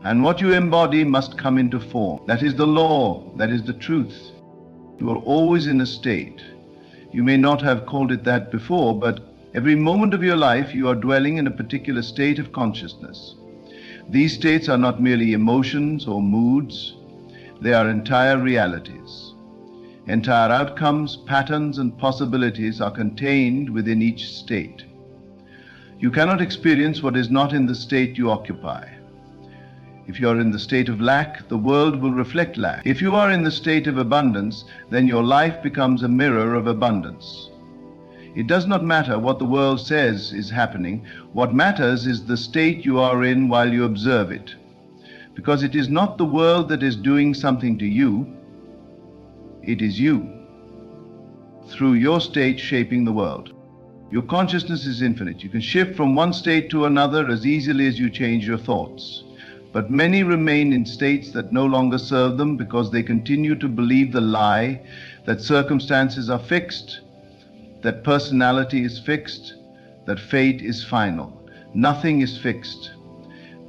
And what you embody must come into form. That is the law, that is the truth. You are always in a state. You may not have called it that before, but every moment of your life you are dwelling in a particular state of consciousness. These states are not merely emotions or moods, they are entire realities. Entire outcomes, patterns, and possibilities are contained within each state. You cannot experience what is not in the state you occupy. If you are in the state of lack, the world will reflect lack. If you are in the state of abundance, then your life becomes a mirror of abundance. It does not matter what the world says is happening. What matters is the state you are in while you observe it. Because it is not the world that is doing something to you, it is you, through your state shaping the world. Your consciousness is infinite. You can shift from one state to another as easily as you change your thoughts. But many remain in states that no longer serve them because they continue to believe the lie that circumstances are fixed, that personality is fixed, that fate is final. Nothing is fixed.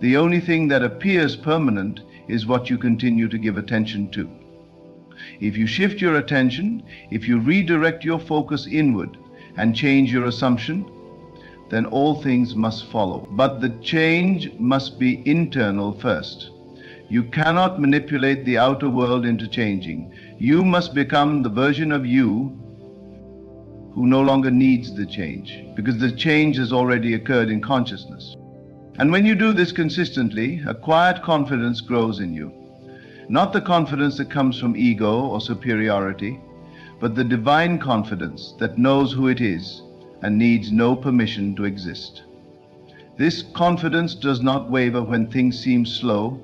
The only thing that appears permanent is what you continue to give attention to. If you shift your attention, if you redirect your focus inward and change your assumption, then all things must follow. But the change must be internal first. You cannot manipulate the outer world into changing. You must become the version of you who no longer needs the change, because the change has already occurred in consciousness. And when you do this consistently, a quiet confidence grows in you. Not the confidence that comes from ego or superiority, but the divine confidence that knows who it is and needs no permission to exist. This confidence does not waver when things seem slow.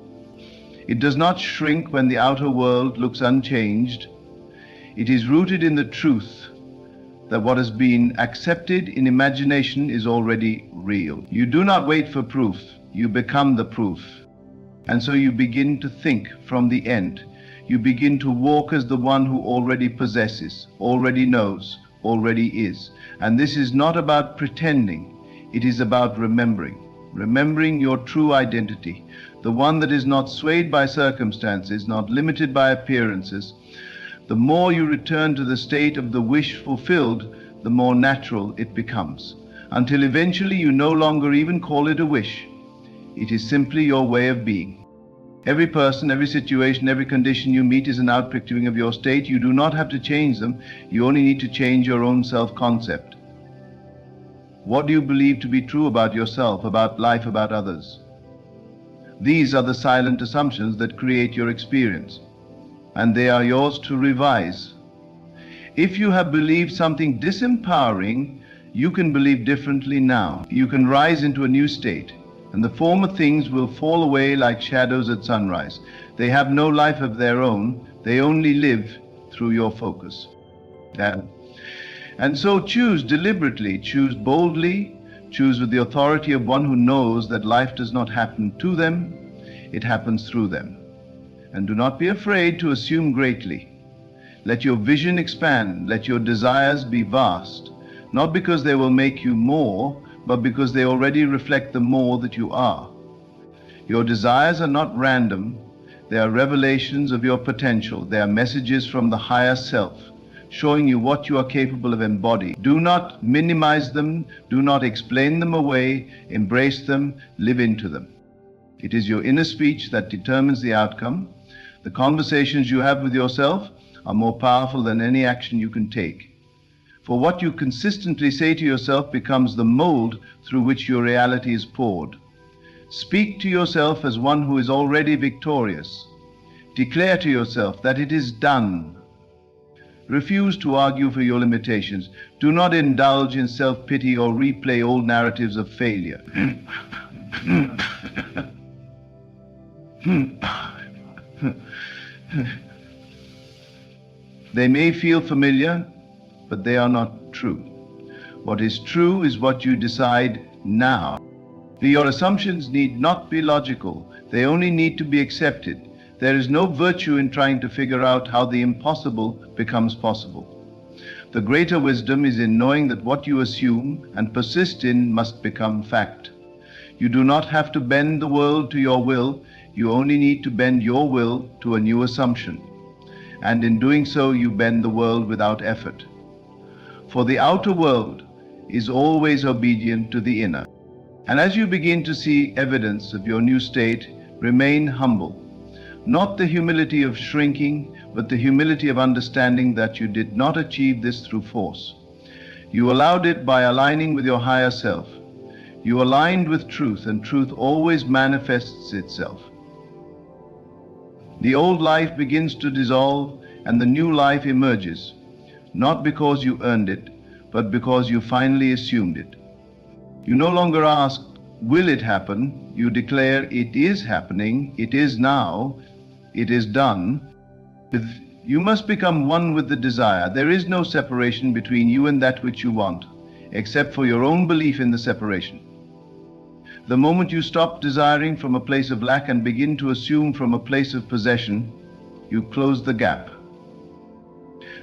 It does not shrink when the outer world looks unchanged. It is rooted in the truth that what has been accepted in imagination is already real. You do not wait for proof, you become the proof. And so you begin to think from the end. You begin to walk as the one who already possesses, already knows, already is. And this is not about pretending, it is about remembering your true identity, the one that is not swayed by circumstances, not limited by appearances. The more you return to the state of the wish fulfilled, the more natural it becomes, until eventually you no longer even call it a wish. It is simply your way of being. Every person, every situation, every condition you meet is an outpicturing of your state. You do not have to change them. You only need to change your own self-concept. What do you believe to be true about yourself, about life, about others? These are the silent assumptions that create your experience, and they are yours to revise. If you have believed something disempowering, you can believe differently now. You can rise into a new state, and the former things will fall away like shadows at sunrise. They have no life of their own. They only live through your focus. And so choose deliberately, choose boldly, choose with the authority of one who knows that life does not happen to them, it happens through them. And do not be afraid to assume greatly. Let your vision expand, let your desires be vast, not because they will make you more, but because they already reflect the more that you are. Your desires are not random, they are revelations of your potential, they are messages from the higher self, showing you what you are capable of embodying. Do not minimize them, do not explain them away, embrace them, live into them. It is your inner speech that determines the outcome. The conversations you have with yourself are more powerful than any action you can take. For what you consistently say to yourself becomes the mold through which your reality is poured. Speak to yourself as one who is already victorious. Declare to yourself that it is done. Refuse to argue for your limitations. Do not indulge in self-pity or replay old narratives of failure. They may feel familiar, but they are not true. What is true is what you decide now. Your assumptions need not be logical. They only need to be accepted. There is no virtue in trying to figure out how the impossible becomes possible. The greater wisdom is in knowing that what you assume and persist in must become fact. You do not have to bend the world to your will. You only need to bend your will to a new assumption. And in doing so, you bend the world without effort. For the outer world is always obedient to the inner. And as you begin to see evidence of your new state, remain humble. Not the humility of shrinking, but the humility of understanding that you did not achieve this through force. You allowed it by aligning with your higher self. You aligned with truth, and truth always manifests itself. The old life begins to dissolve, and the new life emerges, not because you earned it, but because you finally assumed it. You no longer ask, will it happen? You declare, it is happening, it is now, it is done. You must become one with the desire. There is no separation between you and that which you want, except for your own belief in the separation. The moment you stop desiring from a place of lack and begin to assume from a place of possession, you close the gap.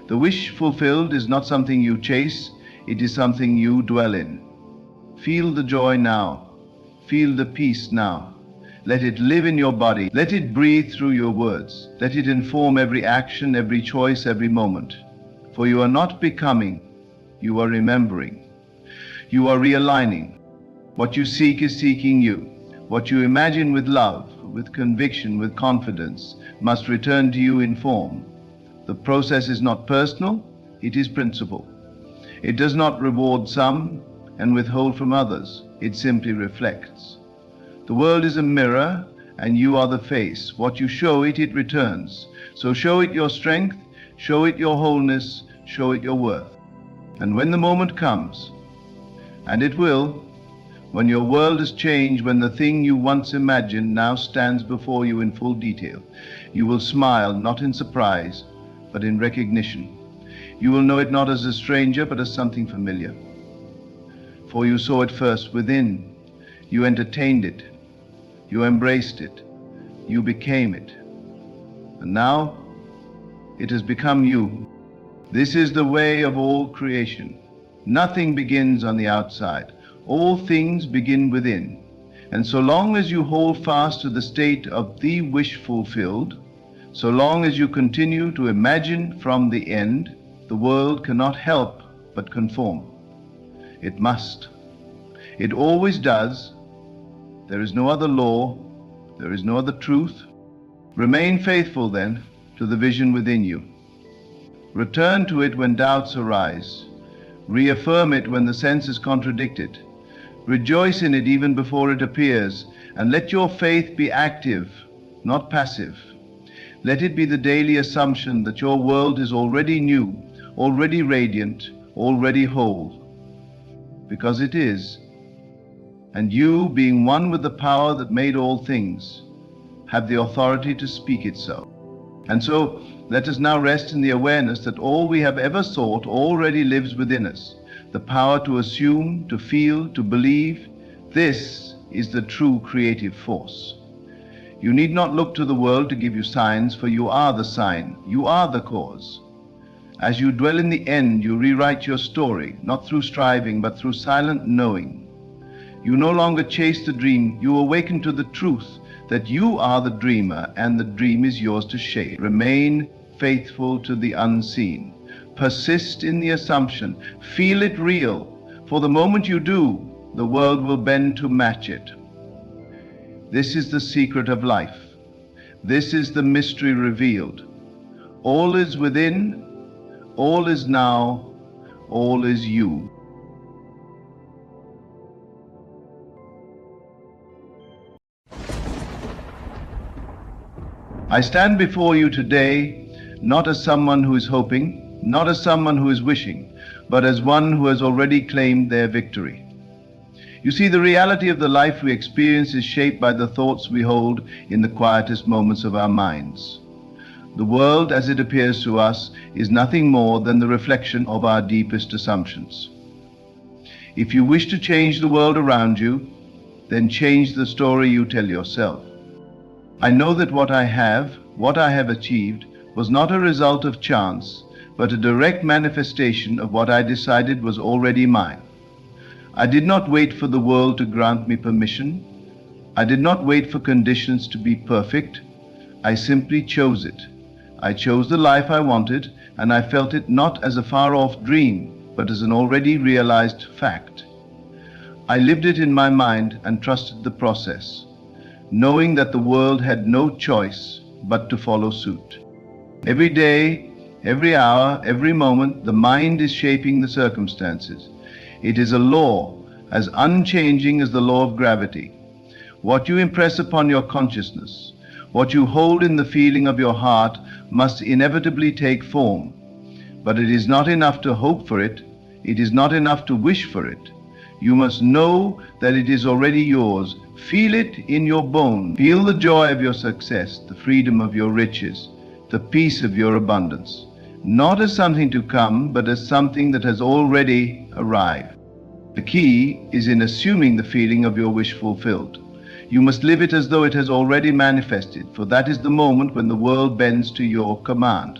The wish fulfilled is not something you chase, it is something you dwell in. Feel the joy now. Feel the peace now. Let it live in your body. Let it breathe through your words. Let it inform every action, every choice, every moment. For you are not becoming, you are remembering. You are realigning. What you seek is seeking you. What you imagine with love, with conviction, with confidence, must return to you in form. The process is not personal, it is principle. It does not reward some and withhold from others. It simply reflects. The world is a mirror, and you are the face. What you show it, it returns. So show it your strength, show it your wholeness, show it your worth. And when the moment comes, and it will, when your world has changed, when the thing you once imagined now stands before you in full detail, you will smile, not in surprise, but in recognition. You will know it not as a stranger, but as something familiar. For you saw it first within. You entertained it. You embraced it. You became it. And now it has become you. This is the way of all creation. Nothing begins on the outside. All things begin within. And so long as you hold fast to the state of the wish fulfilled, so long as you continue to imagine from the end, the world cannot help but conform. It must. It always does. There is no other law. There is no other truth. Remain faithful, then, to the vision within you. Return to it when doubts arise. Reaffirm it when the senses contradict it. Rejoice in it even before it appears, and let your faith be active, not passive. Let it be the daily assumption that your world is already new, already radiant, already whole. Because it is. And you, being one with the power that made all things, have the authority to speak it so. And so, let us now rest in the awareness that all we have ever sought already lives within us. The power to assume, to feel, to believe. This is the true creative force. You need not look to the world to give you signs, for you are the sign. You are the cause. As you dwell in the end, you rewrite your story, not through striving, but through silent knowing. You no longer chase the dream, you awaken to the truth that you are the dreamer and the dream is yours to shape. Remain faithful to the unseen. Persist in the assumption. Feel it real. For the moment you do, the world will bend to match it. This is the secret of life. This is the mystery revealed. All is within, all is now, all is you. I stand before you today not as someone who is hoping, not as someone who is wishing, but as one who has already claimed their victory. You see, the reality of the life we experience is shaped by the thoughts we hold in the quietest moments of our minds. The world, as it appears to us, is nothing more than the reflection of our deepest assumptions. If you wish to change the world around you, then change the story you tell yourself. I know that what I have achieved, was not a result of chance, but a direct manifestation of what I decided was already mine. I did not wait for the world to grant me permission. I did not wait for conditions to be perfect. I simply chose it. I chose the life I wanted, and I felt it not as a far-off dream, but as an already realized fact. I lived it in my mind and trusted the process, knowing that the world had no choice but to follow suit. Every day, every hour, every moment, the mind is shaping the circumstances. It is a law as unchanging as the law of gravity. What you impress upon your consciousness, what you hold in the feeling of your heart, must inevitably take form. But it is not enough to hope for it. It is not enough to wish for it. You must know that it is already yours. Feel it in your bones. Feel the joy of your success, the freedom of your riches, the peace of your abundance. Not as something to come, but as something that has already arrived. The key is in assuming the feeling of your wish fulfilled. You must live it as though it has already manifested, for that is the moment when the world bends to your command.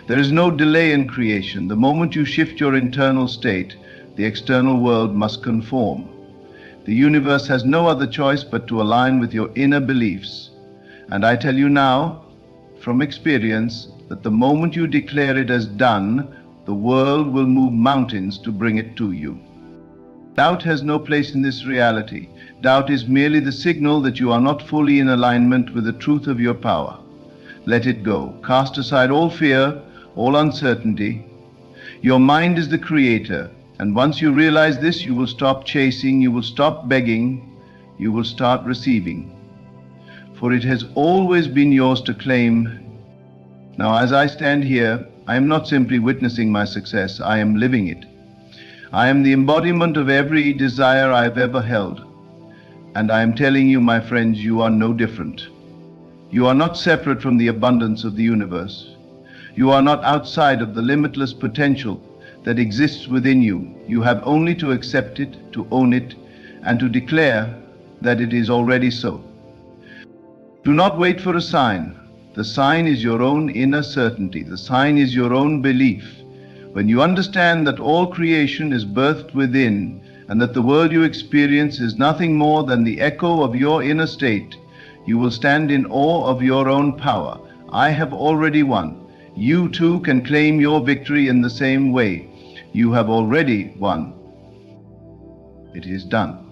There is no delay in creation. The moment you shift your internal state, the external world must conform. The universe has no other choice but to align with your inner beliefs. And I tell you now, from experience, that the moment you declare it as done, the world will move mountains to bring it to you. Doubt has no place in this reality. Doubt is merely the signal that you are not fully in alignment with the truth of your power. Let it go. Cast aside all fear, all uncertainty. Your mind is the creator, and once you realize this, you will stop chasing, you will stop begging, you will start receiving. For it has always been yours to claim. Now, as I stand here, I am not simply witnessing my success, I am living it. I am the embodiment of every desire I have ever held. And I am telling you, my friends, you are no different. You are not separate from the abundance of the universe. You are not outside of the limitless potential that exists within you. You have only to accept it, to own it, and to declare that it is already so. Do not wait for a sign. The sign is your own inner certainty. The sign is your own belief. When you understand that all creation is birthed within, and that the world you experience is nothing more than the echo of your inner state, you will stand in awe of your own power. I have already won. You too can claim your victory in the same way. You have already won. It is done.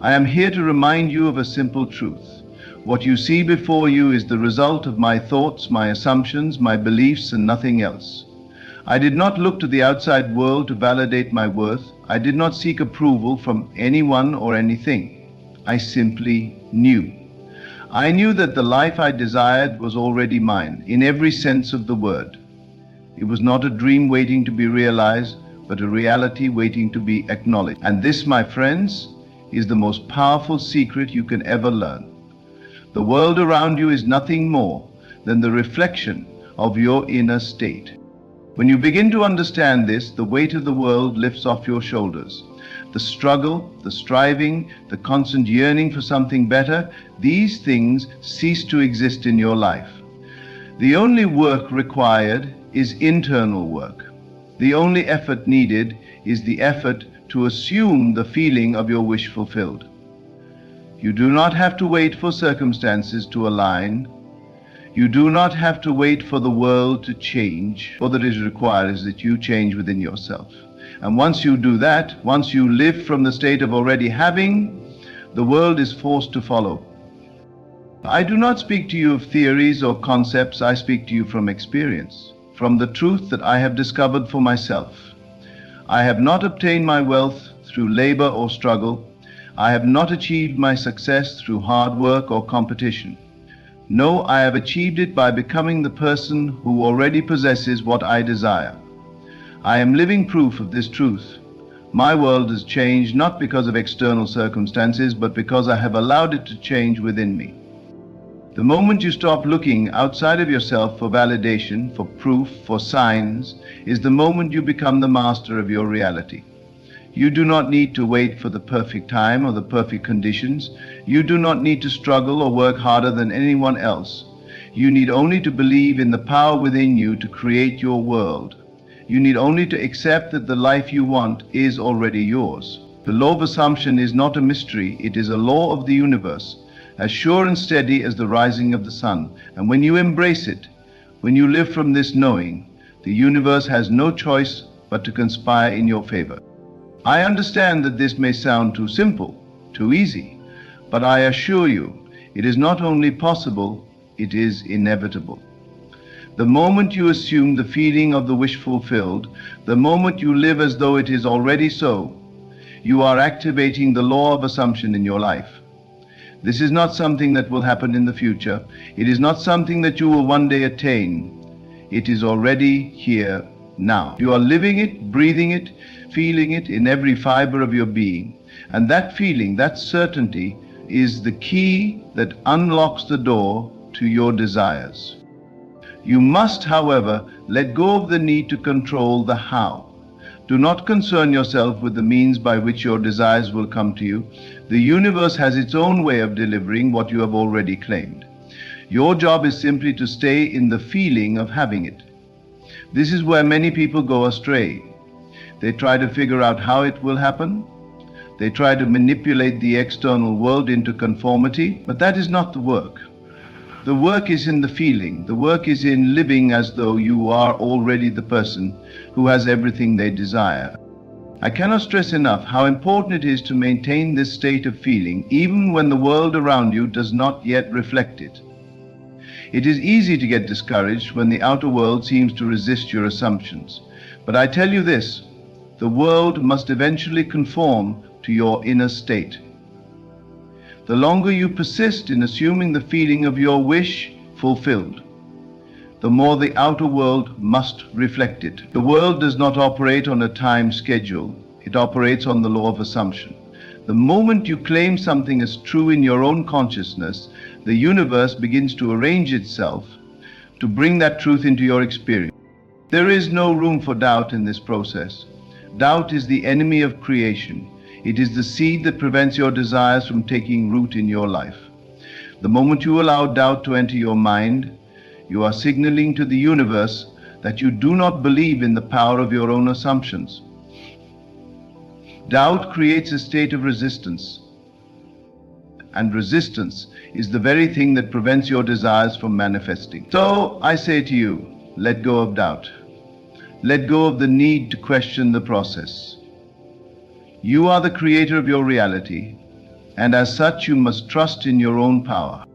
I am here to remind you of a simple truth. What you see before you is the result of my thoughts, my assumptions, my beliefs, and nothing else. I did not look to the outside world to validate my worth. I did not seek approval from anyone or anything. I simply knew. I knew that the life I desired was already mine, in every sense of the word. It was not a dream waiting to be realized, but a reality waiting to be acknowledged. And this, my friends, is the most powerful secret you can ever learn. The world around you is nothing more than the reflection of your inner state. When you begin to understand this, the weight of the world lifts off your shoulders. The struggle, the striving, the constant yearning for something better, these things cease to exist in your life. The only work required is internal work. The only effort needed is the effort to assume the feeling of your wish fulfilled. You do not have to wait for circumstances to align. You do not have to wait for the world to change. All that is required is that you change within yourself. And once you do that, once you live from the state of already having, the world is forced to follow. I do not speak to you of theories or concepts. I speak to you from experience, from the truth that I have discovered for myself. I have not obtained my wealth through labor or struggle. I have not achieved my success through hard work or competition. No, I have achieved it by becoming the person who already possesses what I desire. I am living proof of this truth. My world has changed not because of external circumstances, but because I have allowed it to change within me. The moment you stop looking outside of yourself for validation, for proof, for signs, is the moment you become the master of your reality. You do not need to wait for the perfect time or the perfect conditions. You do not need to struggle or work harder than anyone else. You need only to believe in the power within you to create your world. You need only to accept that the life you want is already yours. The law of assumption is not a mystery. It is a law of the universe, as sure and steady as the rising of the sun. And when you embrace it, when you live from this knowing, the universe has no choice but to conspire in your favor. I understand that this may sound too simple, too easy, but I assure you, it is not only possible, it is inevitable. The moment you assume the feeling of the wish fulfilled, the moment you live as though it is already so, you are activating the law of assumption in your life. This is not something that will happen in the future. It is not something that you will one day attain. It is already here now. You are living it, breathing it, feeling it in every fiber of your being. And that feeling, that certainty, is the key that unlocks the door to your desires. You must, however, let go of the need to control the how. Do not concern yourself with the means by which your desires will come to you. The universe has its own way of delivering what you have already claimed. Your job is simply to stay in the feeling of having it. This is where many people go astray. They try to figure out how it will happen. They try to manipulate the external world into conformity, but that is not the work. The work is in the feeling. The work is in living as though you are already the person who has everything they desire. I cannot stress enough how important it is to maintain this state of feeling even when the world around you does not yet reflect it. It is easy to get discouraged when the outer world seems to resist your assumptions. But I tell you this, the world must eventually conform to your inner state. The longer you persist in assuming the feeling of your wish fulfilled, the more the outer world must reflect it. The world does not operate on a time schedule. It operates on the law of assumption. The moment you claim something as true in your own consciousness, the universe begins to arrange itself to bring that truth into your experience. There is no room for doubt in this process. Doubt is the enemy of creation. It is the seed that prevents your desires from taking root in your life. The moment you allow doubt to enter your mind, you are signaling to the universe that you do not believe in the power of your own assumptions. Doubt creates a state of resistance, and resistance is the very thing that prevents your desires from manifesting. So I say to you, let go of doubt. Let go of the need to question the process. You are the creator of your reality, and as such you must trust in your own power.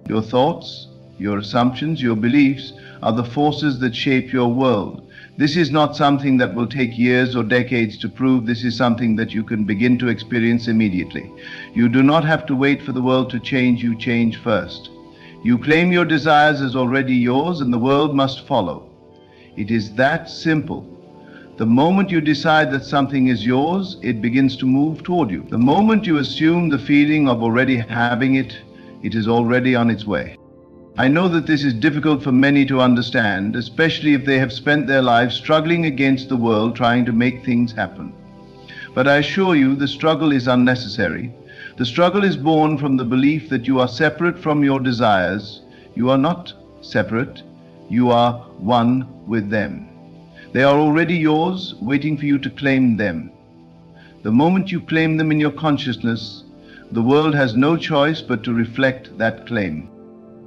Your thoughts, your assumptions, your beliefs are the forces that shape your world. This is not something that will take years or decades to prove. This is something that you can begin to experience immediately. You do not have to wait for the world to change. You change first. You claim your desires as already yours, and the world must follow. It is that simple. The moment you decide that something is yours, it begins to move toward you. The moment you assume the feeling of already having it, it is already on its way. I know that this is difficult for many to understand, especially if they have spent their lives struggling against the world trying to make things happen. But I assure you, the struggle is unnecessary. The struggle is born from the belief that you are separate from your desires. You are not separate. You are one with them. They are already yours, waiting for you to claim them. The moment you claim them in your consciousness, the world has no choice but to reflect that claim.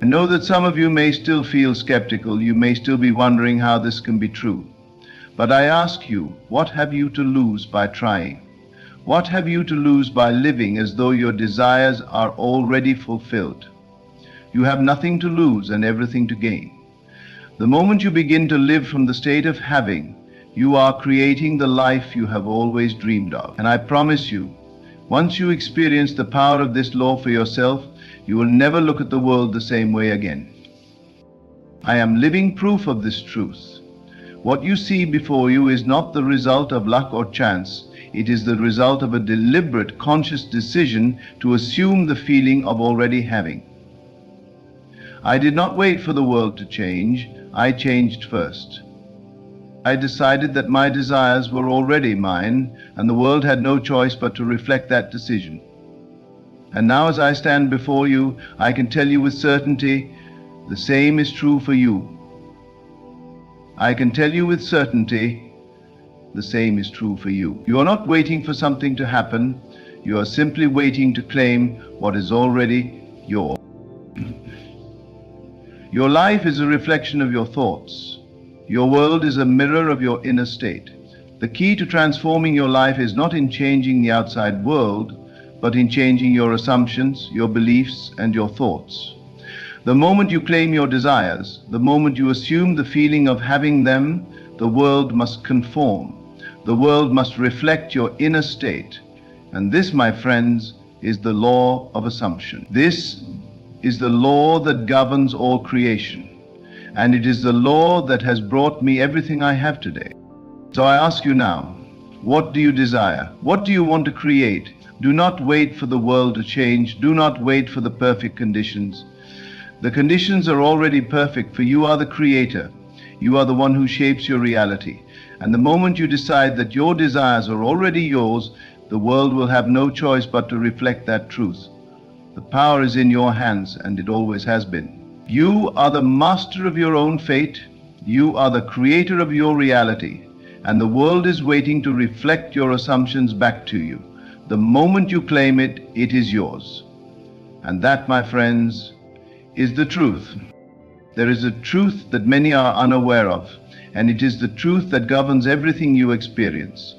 I know that some of you may still feel skeptical. You may still be wondering how this can be true. But I ask you, what have you to lose by trying? What have you to lose by living as though your desires are already fulfilled? You have nothing to lose and everything to gain. The moment you begin to live from the state of having, you are creating the life you have always dreamed of. And I promise you, once you experience the power of this law for yourself, you will never look at the world the same way again. I am living proof of this truth. What you see before you is not the result of luck or chance. It is the result of a deliberate, conscious decision to assume the feeling of already having. I did not wait for the world to change. I changed first. I decided that my desires were already mine, and the world had no choice but to reflect that decision. And now as I stand before you, I can tell you with certainty, the same is true for you. I can tell you with certainty, the same is true for you. You are not waiting for something to happen. You are simply waiting to claim what is already yours. Your life is a reflection of your thoughts. Your world is a mirror of your inner state. The key to transforming your life is not in changing the outside world, but in changing your assumptions, your beliefs, and your thoughts. The moment you claim your desires, the moment you assume the feeling of having them, the world must conform. The world must reflect your inner state. And this, my friends, is the law of assumption. This is the law that governs all creation. And it is the law that has brought me everything I have today. So I ask you now, what do you desire? What do you want to create? Do not wait for the world to change. Do not wait for the perfect conditions. The conditions are already perfect, for you are the creator. You are the one who shapes your reality. And the moment you decide that your desires are already yours, the world will have no choice but to reflect that truth. The power is in your hands, and it always has been. You are the master of your own fate. You are the creator of your reality, and the world is waiting to reflect your assumptions back to you. The moment you claim it, it is yours. And that, my friends, is the truth. There is a truth that many are unaware of, and it is the truth that governs everything you experience.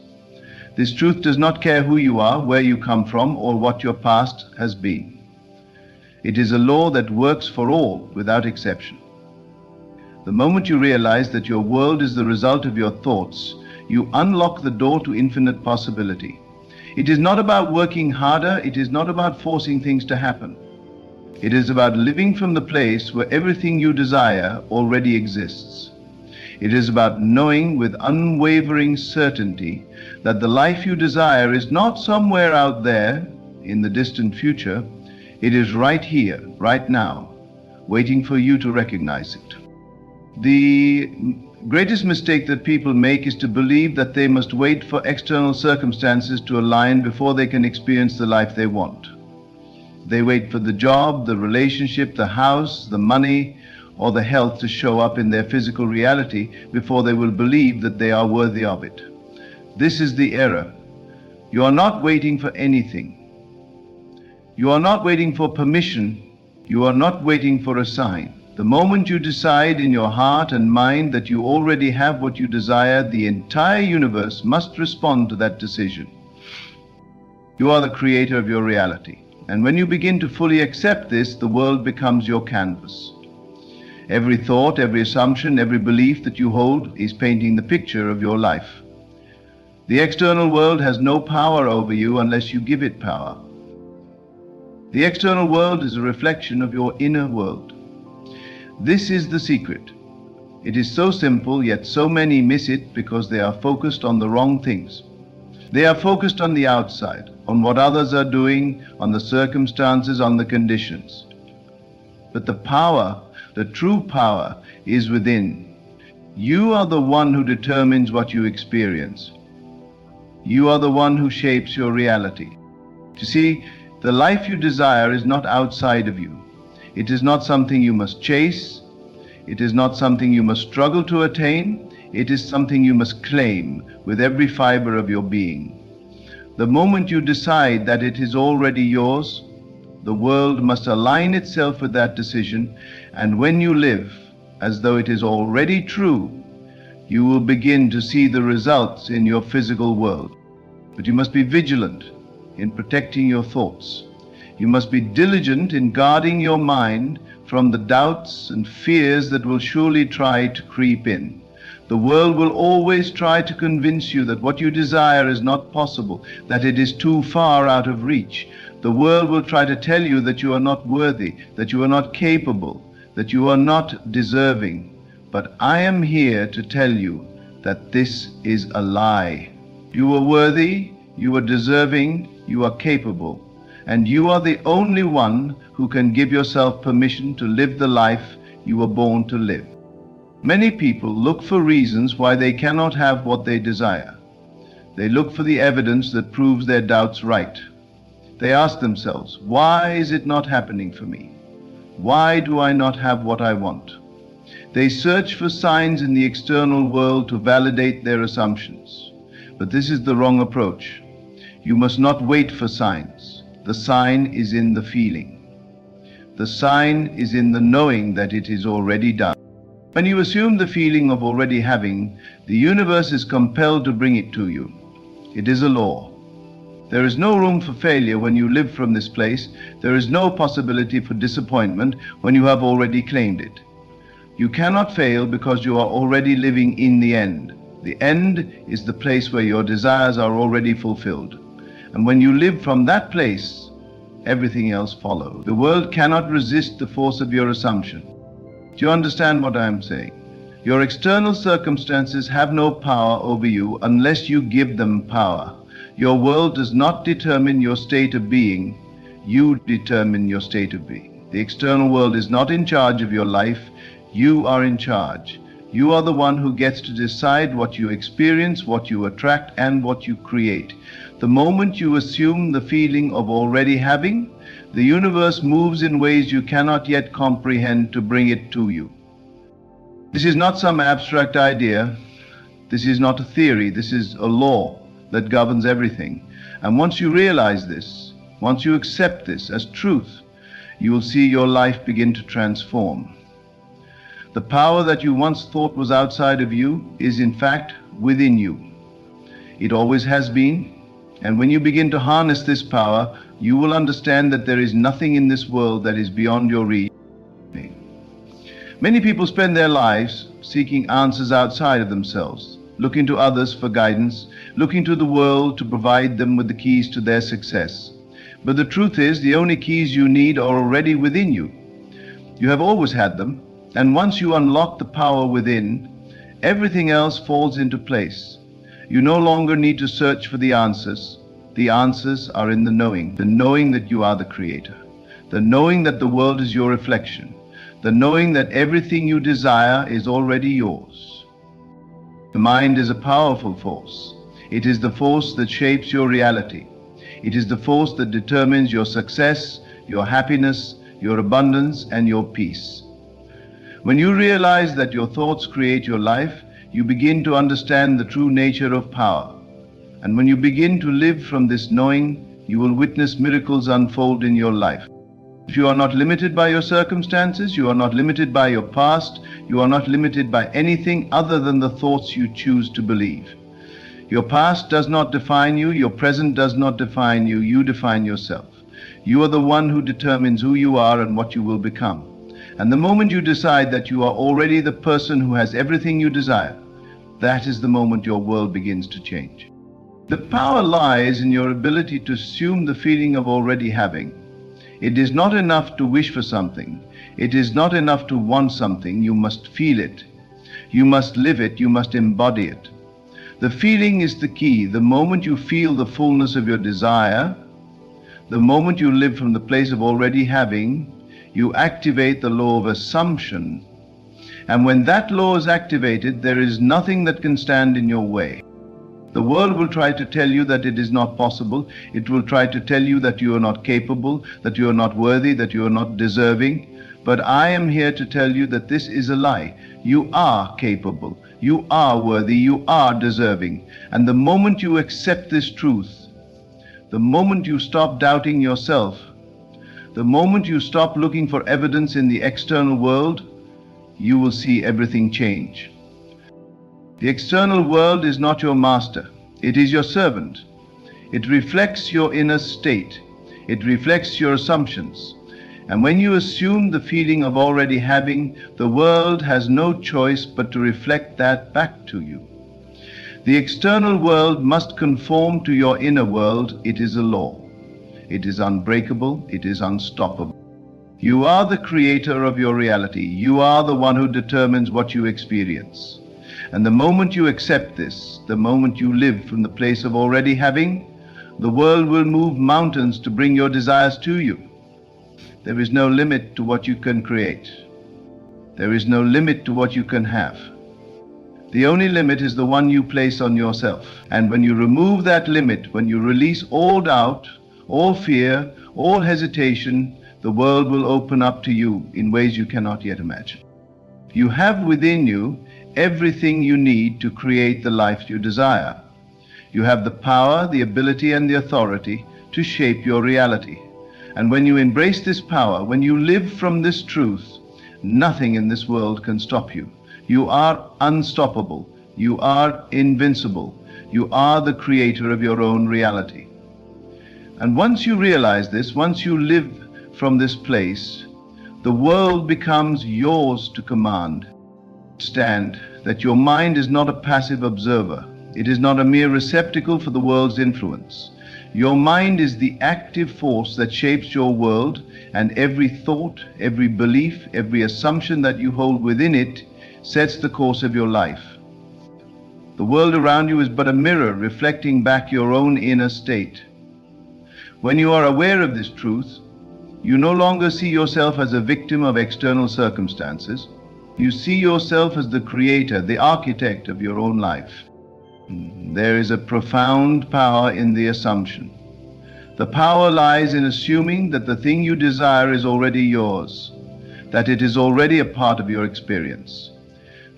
This truth does not care who you are, where you come from, or what your past has been. It is a law that works for all without exception. The moment you realize that your world is the result of your thoughts, you unlock the door to infinite possibility. It is not about working harder, it is not about forcing things to happen. It is about living from the place where everything you desire already exists. It is about knowing with unwavering certainty that the life you desire is not somewhere out there in the distant future. It is right here, right now, waiting for you to recognize it. The greatest mistake that people make is to believe that they must wait for external circumstances to align before they can experience the life they want. They wait for the job, the relationship, the house, the money, or the health to show up in their physical reality before they will believe that they are worthy of it. This is the error. You are not waiting for anything. You are not waiting for permission. You are not waiting for a sign. The moment you decide in your heart and mind that you already have what you desire, the entire universe must respond to that decision. You are the creator of your reality. And when you begin to fully accept this, the world becomes your canvas. Every thought, every assumption, every belief that you hold is painting the picture of your life. The external world has no power over you unless you give it power. The external world is a reflection of your inner world. This is the secret. It is so simple, yet so many miss it because they are focused on the wrong things. They are focused on the outside, on what others are doing, on the circumstances, on the conditions. But the power, the true power, is within. You are the one who determines what you experience. You are the one who shapes your reality. You see, the life you desire is not outside of you. It is not something you must chase. It is not something you must struggle to attain. It is something you must claim with every fiber of your being. The moment you decide that it is already yours, the world must align itself with that decision, and when you live as though it is already true, you will begin to see the results in your physical world. But you must be vigilant in protecting your thoughts. You must be diligent in guarding your mind from the doubts and fears that will surely try to creep in. The world will always try to convince you that what you desire is not possible, that it is too far out of reach. The world will try to tell you that you are not worthy, that you are not capable, that you are not deserving. But I am here to tell you that this is a lie. You are worthy, you are deserving, you are capable, and you are the only one who can give yourself permission to live the life you were born to live. Many people look for reasons why they cannot have what they desire. They look for the evidence that proves their doubts right. They ask themselves, why is it not happening for me? Why do I not have what I want? They search for signs in the external world to validate their assumptions. But this is the wrong approach. You must not wait for signs. The sign is in the feeling. The sign is in the knowing that it is already done. When you assume the feeling of already having, the universe is compelled to bring it to you. It is a law. There is no room for failure when you live from this place. There is no possibility for disappointment when you have already claimed it. You cannot fail because you are already living in the end. The end is the place where your desires are already fulfilled. And when you live from that place, everything else follows. The world cannot resist the force of your assumption. Do you understand what I am saying? Your external circumstances have no power over you unless you give them power. Your world does not determine your state of being. You determine your state of being. The external world is not in charge of your life. You are in charge. You are the one who gets to decide what you experience, what you attract, and what you create. The moment you assume the feeling of already having, the universe moves in ways you cannot yet comprehend to bring it to you. This is not some abstract idea. This is not a theory. This is a law. that governs everything. And once you realize this, once you accept this as truth, you will see your life begin to transform. The power that you once thought was outside of you is in fact within you. It always has been, and when you begin to harness this power, you will understand that there is nothing in this world that is beyond your reach. Many people spend their lives seeking answers outside of themselves, looking to others for guidance, looking to the world to provide them with the keys to their success. But the truth is, the only keys you need are already within you. You have always had them, and once you unlock the power within, everything else falls into place. You no longer need to search for the answers. The answers are in the knowing that you are the creator, the knowing that the world is your reflection, the knowing that everything you desire is already yours. The mind is a powerful force. It is the force that shapes your reality. It is the force that determines your success, your happiness, your abundance, and your peace. When you realize that your thoughts create your life, you begin to understand the true nature of power. And when you begin to live from this knowing, you will witness miracles unfold in your life. If you are not limited by your circumstances, you are not limited by your past, you are not limited by anything other than the thoughts you choose to believe. Your past does not define you, your present does not define you, you define yourself. You are the one who determines who you are and what you will become. And the moment you decide that you are already the person who has everything you desire, that is the moment your world begins to change. The power lies in your ability to assume the feeling of already having. It is not enough to wish for something. It is not enough to want something. You must feel it. You must live it. You must embody it. The feeling is the key. The moment you feel the fullness of your desire, the moment you live from the place of already having, you activate the law of assumption. And when that law is activated, there is nothing that can stand in your way. The world will try to tell you that it is not possible. It will try to tell you that you are not capable, that you are not worthy, that you are not deserving. But I am here to tell you that this is a lie. You are capable, you are worthy, you are deserving. And the moment you accept this truth, the moment you stop doubting yourself, the moment you stop looking for evidence in the external world, you will see everything change. The external world is not your master. It is your servant. It reflects your inner state. It reflects your assumptions. And when you assume the feeling of already having, the world has no choice but to reflect that back to you. The external world must conform to your inner world. It is a law. It is unbreakable. It is unstoppable. You are the creator of your reality. You are the one who determines what you experience. And the moment you accept this, the moment you live from the place of already having, the world will move mountains to bring your desires to you. There is no limit to what you can create. There is no limit to what you can have. The only limit is the one you place on yourself. And when you remove that limit, when you release all doubt, all fear, all hesitation, the world will open up to you in ways you cannot yet imagine. You have within you everything you need to create the life you desire. You have the power, the ability, and the authority to shape your reality. And when you embrace this power, when you live from this truth, nothing in this world can stop you. You are unstoppable. You are invincible. You are the creator of your own reality. And once you realize this, once you live from this place, the world becomes yours to command. Understand that your mind is not a passive observer. It is not a mere receptacle for the world's influence. Your mind is the active force that shapes your world, and every thought, every belief, every assumption that you hold within it sets the course of your life. The world around you is but a mirror reflecting back your own inner state. When you are aware of this truth, you no longer see yourself as a victim of external circumstances. You see yourself as the creator, the architect of your own life. There is a profound power in the assumption. The power lies in assuming that the thing you desire is already yours, that it is already a part of your experience.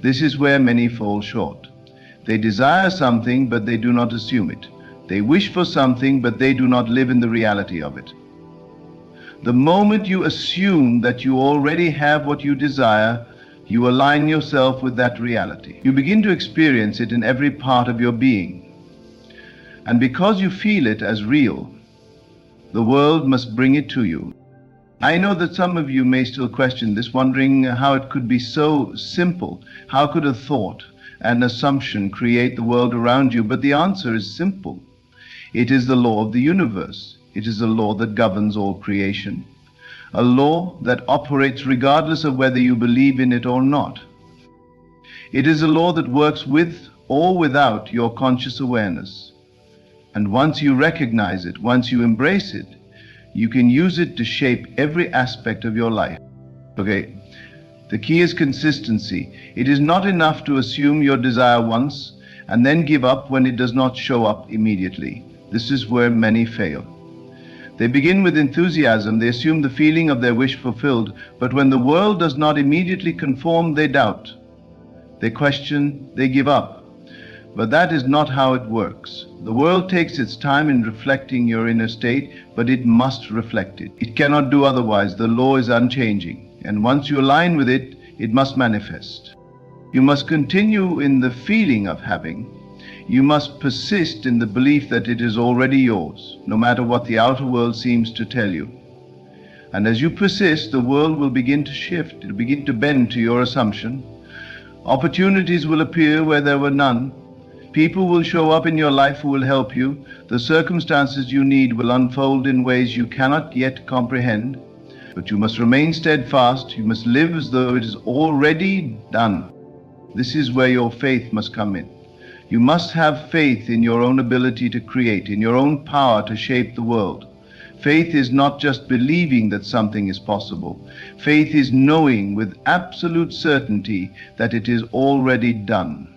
This is where many fall short. They desire something, but they do not assume it. They wish for something, but they do not live in the reality of it. The moment you assume that you already have what you desire, you align yourself with that reality. You begin to experience it in every part of your being. And because you feel it as real, the world must bring it to you. I know that some of you may still question this, wondering how it could be so simple. How could a thought, an assumption create the world around you? But the answer is simple. It is the law of the universe. It is a law that governs all creation. A law that operates regardless of whether you believe in it or not. It is a law that works with or without your conscious awareness. And once you recognize it, once you embrace it, you can use it to shape every aspect of your life. Okay, the key is consistency. It is not enough to assume your desire once and then give up when it does not show up immediately. This is where many fail. They begin with enthusiasm, they assume the feeling of their wish fulfilled, but when the world does not immediately conform, they doubt. They question, they give up. But that is not how it works. The world takes its time in reflecting your inner state, but it must reflect it. It cannot do otherwise. The law is unchanging. And once you align with it, it must manifest. You must continue in the feeling of having. You must persist in the belief that it is already yours, no matter what the outer world seems to tell you. And as you persist, the world will begin to shift. It will begin to bend to your assumption. Opportunities will appear where there were none. People will show up in your life who will help you. The circumstances you need will unfold in ways you cannot yet comprehend. But you must remain steadfast. You must live as though it is already done. This is where your faith must come in. You must have faith in your own ability to create, in your own power to shape the world. Faith is not just believing that something is possible. Faith is knowing with absolute certainty that it is already done.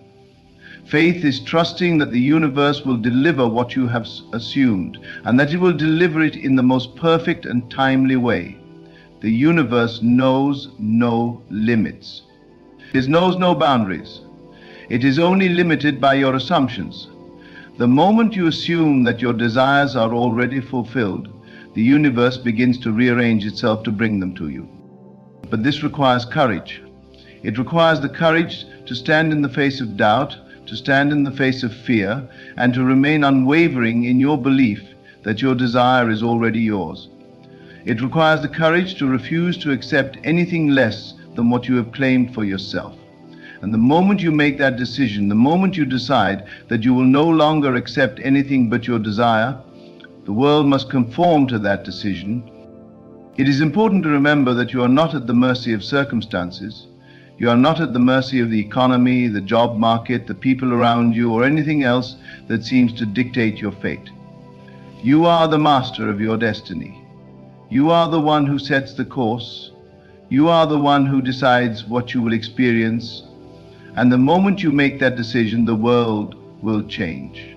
Faith is trusting that the universe will deliver what you have assumed, and that it will deliver it in the most perfect and timely way. The universe knows no limits. It knows no boundaries. It is only limited by your assumptions. The moment you assume that your desires are already fulfilled, the universe begins to rearrange itself to bring them to you. But this requires courage. It requires the courage to stand in the face of doubt, to stand in the face of fear, and to remain unwavering in your belief that your desire is already yours. It requires the courage to refuse to accept anything less than what you have claimed for yourself. And the moment you make that decision, the moment you decide that you will no longer accept anything but your desire, the world must conform to that decision. It is important to remember that you are not at the mercy of circumstances. You are not at the mercy of the economy, the job market, the people around you, or anything else that seems to dictate your fate. You are the master of your destiny. You are the one who sets the course. You are the one who decides what you will experience. And the moment you make that decision, the world will change.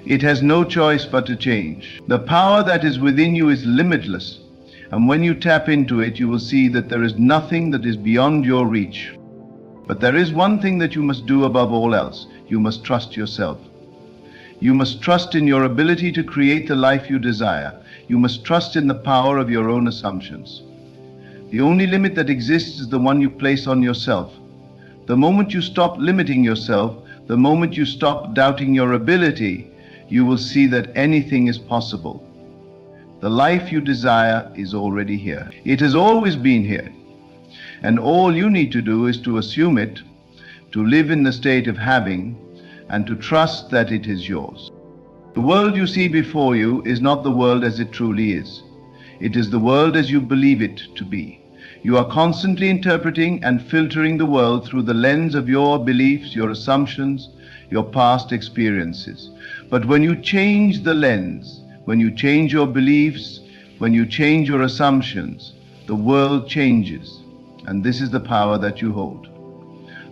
It has no choice but to change. The power that is within you is limitless. And when you tap into it, you will see that there is nothing that is beyond your reach. But there is one thing that you must do above all else. You must trust yourself. You must trust in your ability to create the life you desire. You must trust in the power of your own assumptions. The only limit that exists is the one you place on yourself. The moment you stop limiting yourself, the moment you stop doubting your ability, you will see that anything is possible. The life you desire is already here. It has always been here. And all you need to do is to assume it, to live in the state of having, and to trust that it is yours. The world you see before you is not the world as it truly is. It is the world as you believe it to be. You are constantly interpreting and filtering the world through the lens of your beliefs, your assumptions, your past experiences. But when you change the lens, when you change your beliefs, when you change your assumptions, the world changes. And this is the power that you hold.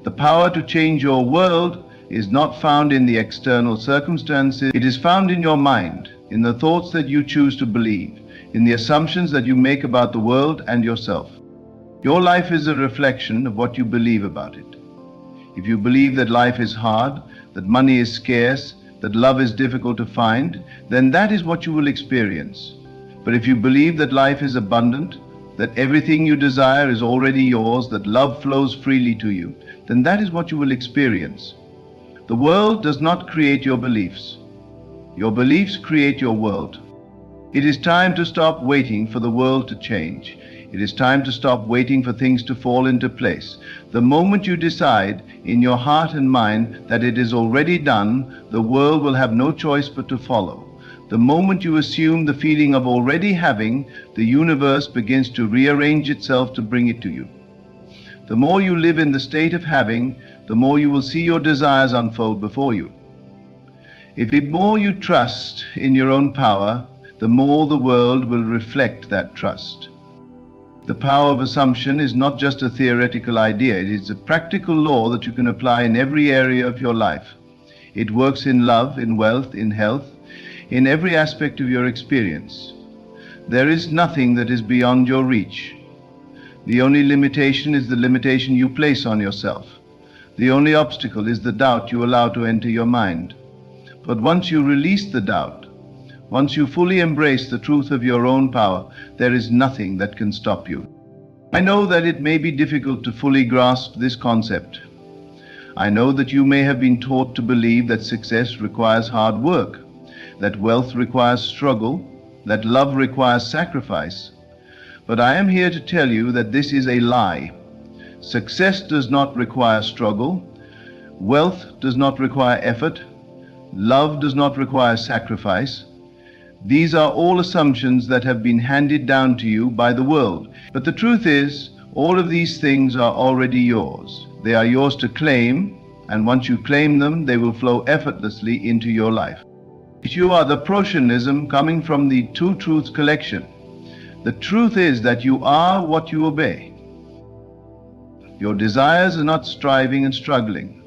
The power to change your world is not found in the external circumstances. It is found in your mind, in the thoughts that you choose to believe, in the assumptions that you make about the world and yourself. Your life is a reflection of what you believe about it. If you believe that life is hard, that money is scarce, that love is difficult to find, then that is what you will experience. But if you believe that life is abundant, that everything you desire is already yours, that love flows freely to you, then that is what you will experience. The world does not create your beliefs. Your beliefs create your world. It is time to stop waiting for the world to change. It is time to stop waiting for things to fall into place. The moment you decide in your heart and mind that it is already done, the world will have no choice but to follow. The moment you assume the feeling of already having, the universe begins to rearrange itself to bring it to you. The more you live in the state of having, the more you will see your desires unfold before you. If the more you trust in your own power, the more the world will reflect that trust. The power of assumption is not just a theoretical idea, it is a practical law that you can apply in every area of your life. It works in love, in wealth, in health, in every aspect of your experience. There is nothing that is beyond your reach. The only limitation is the limitation you place on yourself. The only obstacle is the doubt you allow to enter your mind. But once you release the doubt, once you fully embrace the truth of your own power, there is nothing that can stop you. I know that it may be difficult to fully grasp this concept. I know that you may have been taught to believe that success requires hard work, that wealth requires struggle, that love requires sacrifice. But I am here to tell you that this is a lie. Success does not require struggle, wealth does not require effort, love does not require sacrifice. These are all assumptions that have been handed down to you by the world. But the truth is, all of these things are already yours. They are yours to claim, and once you claim them, they will flow effortlessly into your life. You are the Proshanism coming from the Two Truths collection. The truth is that you are what you obey. Your desires are not striving and struggling.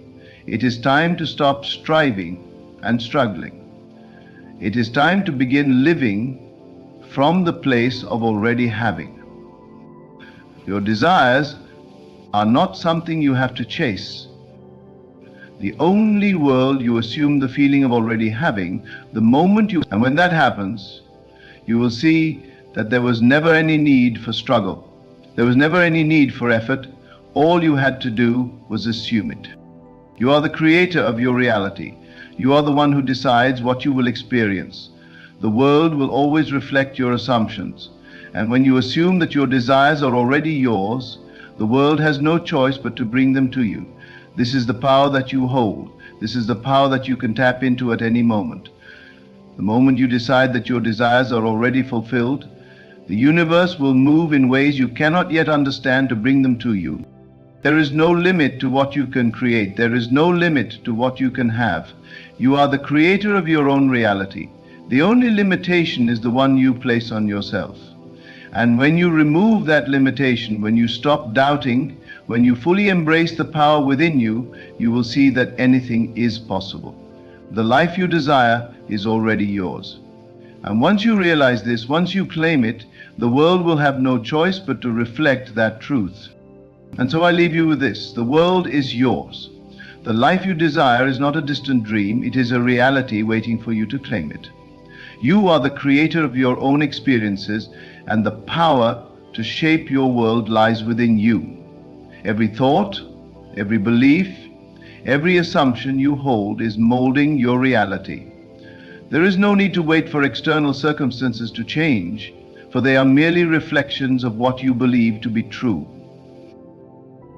It is time to stop striving and struggling. It is time to begin living from the place of already having. Your desires are not something you have to chase. The only world you assume the feeling of already having, the moment you, and when that happens, you will see that there was never any need for struggle. There was never any need for effort. All you had to do was assume it. You are the creator of your reality. You are the one who decides what you will experience. The world will always reflect your assumptions. And when you assume that your desires are already yours, the world has no choice but to bring them to you. This is the power that you hold. This is the power that you can tap into at any moment. The moment you decide that your desires are already fulfilled, the universe will move in ways you cannot yet understand to bring them to you. There is no limit to what you can create. There is no limit to what you can have. You are the creator of your own reality. The only limitation is the one you place on yourself. And when you remove that limitation, when you stop doubting, when you fully embrace the power within you, you will see that anything is possible. The life you desire is already yours. And once you realize this, once you claim it, the world will have no choice but to reflect that truth. And so I leave you with this. The world is yours. The life you desire is not a distant dream. It is a reality waiting for you to claim it. You are the creator of your own experiences, and the power to shape your world lies within you. Every thought, every belief, every assumption you hold is molding your reality. There is no need to wait for external circumstances to change, for they are merely reflections of what you believe to be true.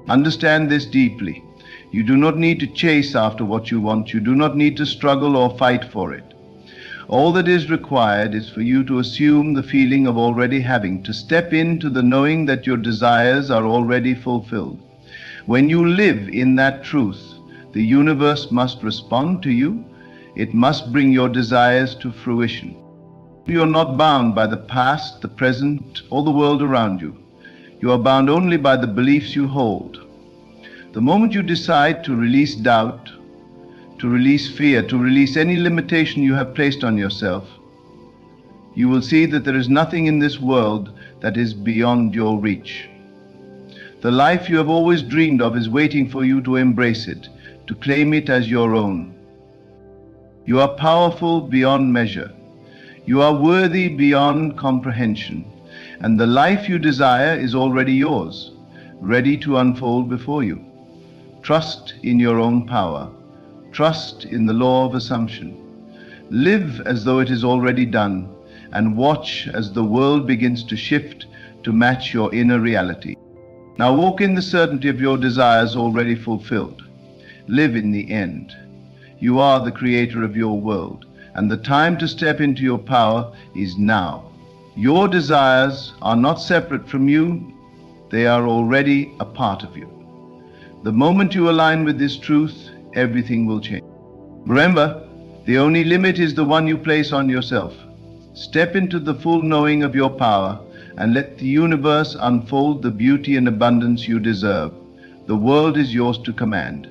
Understand this deeply. You do not need to chase after what you want. You do not need to struggle or fight for it. All that is required is for you to assume the feeling of already having, to step into the knowing that your desires are already fulfilled. When you live in that truth, the universe must respond to you. It must bring your desires to fruition. You are not bound by the past, the present, or the world around you. You are bound only by the beliefs you hold. The moment you decide to release doubt, to release fear, to release any limitation you have placed on yourself, you will see that there is nothing in this world that is beyond your reach. The life you have always dreamed of is waiting for you to embrace it, to claim it as your own. You are powerful beyond measure. You are worthy beyond comprehension. And the life you desire is already yours, ready to unfold before you. Trust in your own power. Trust in the law of assumption. Live as though it is already done, and watch as the world begins to shift to match your inner reality. Now walk in the certainty of your desires already fulfilled. Live in the end. You are the creator of your world, and the time to step into your power is now. Your desires are not separate from you. They are already a part of you. The moment you align with this truth, everything will change. Remember, the only limit is the one you place on yourself. Step into the full knowing of your power and let the universe unfold the beauty and abundance you deserve. The world is yours to command.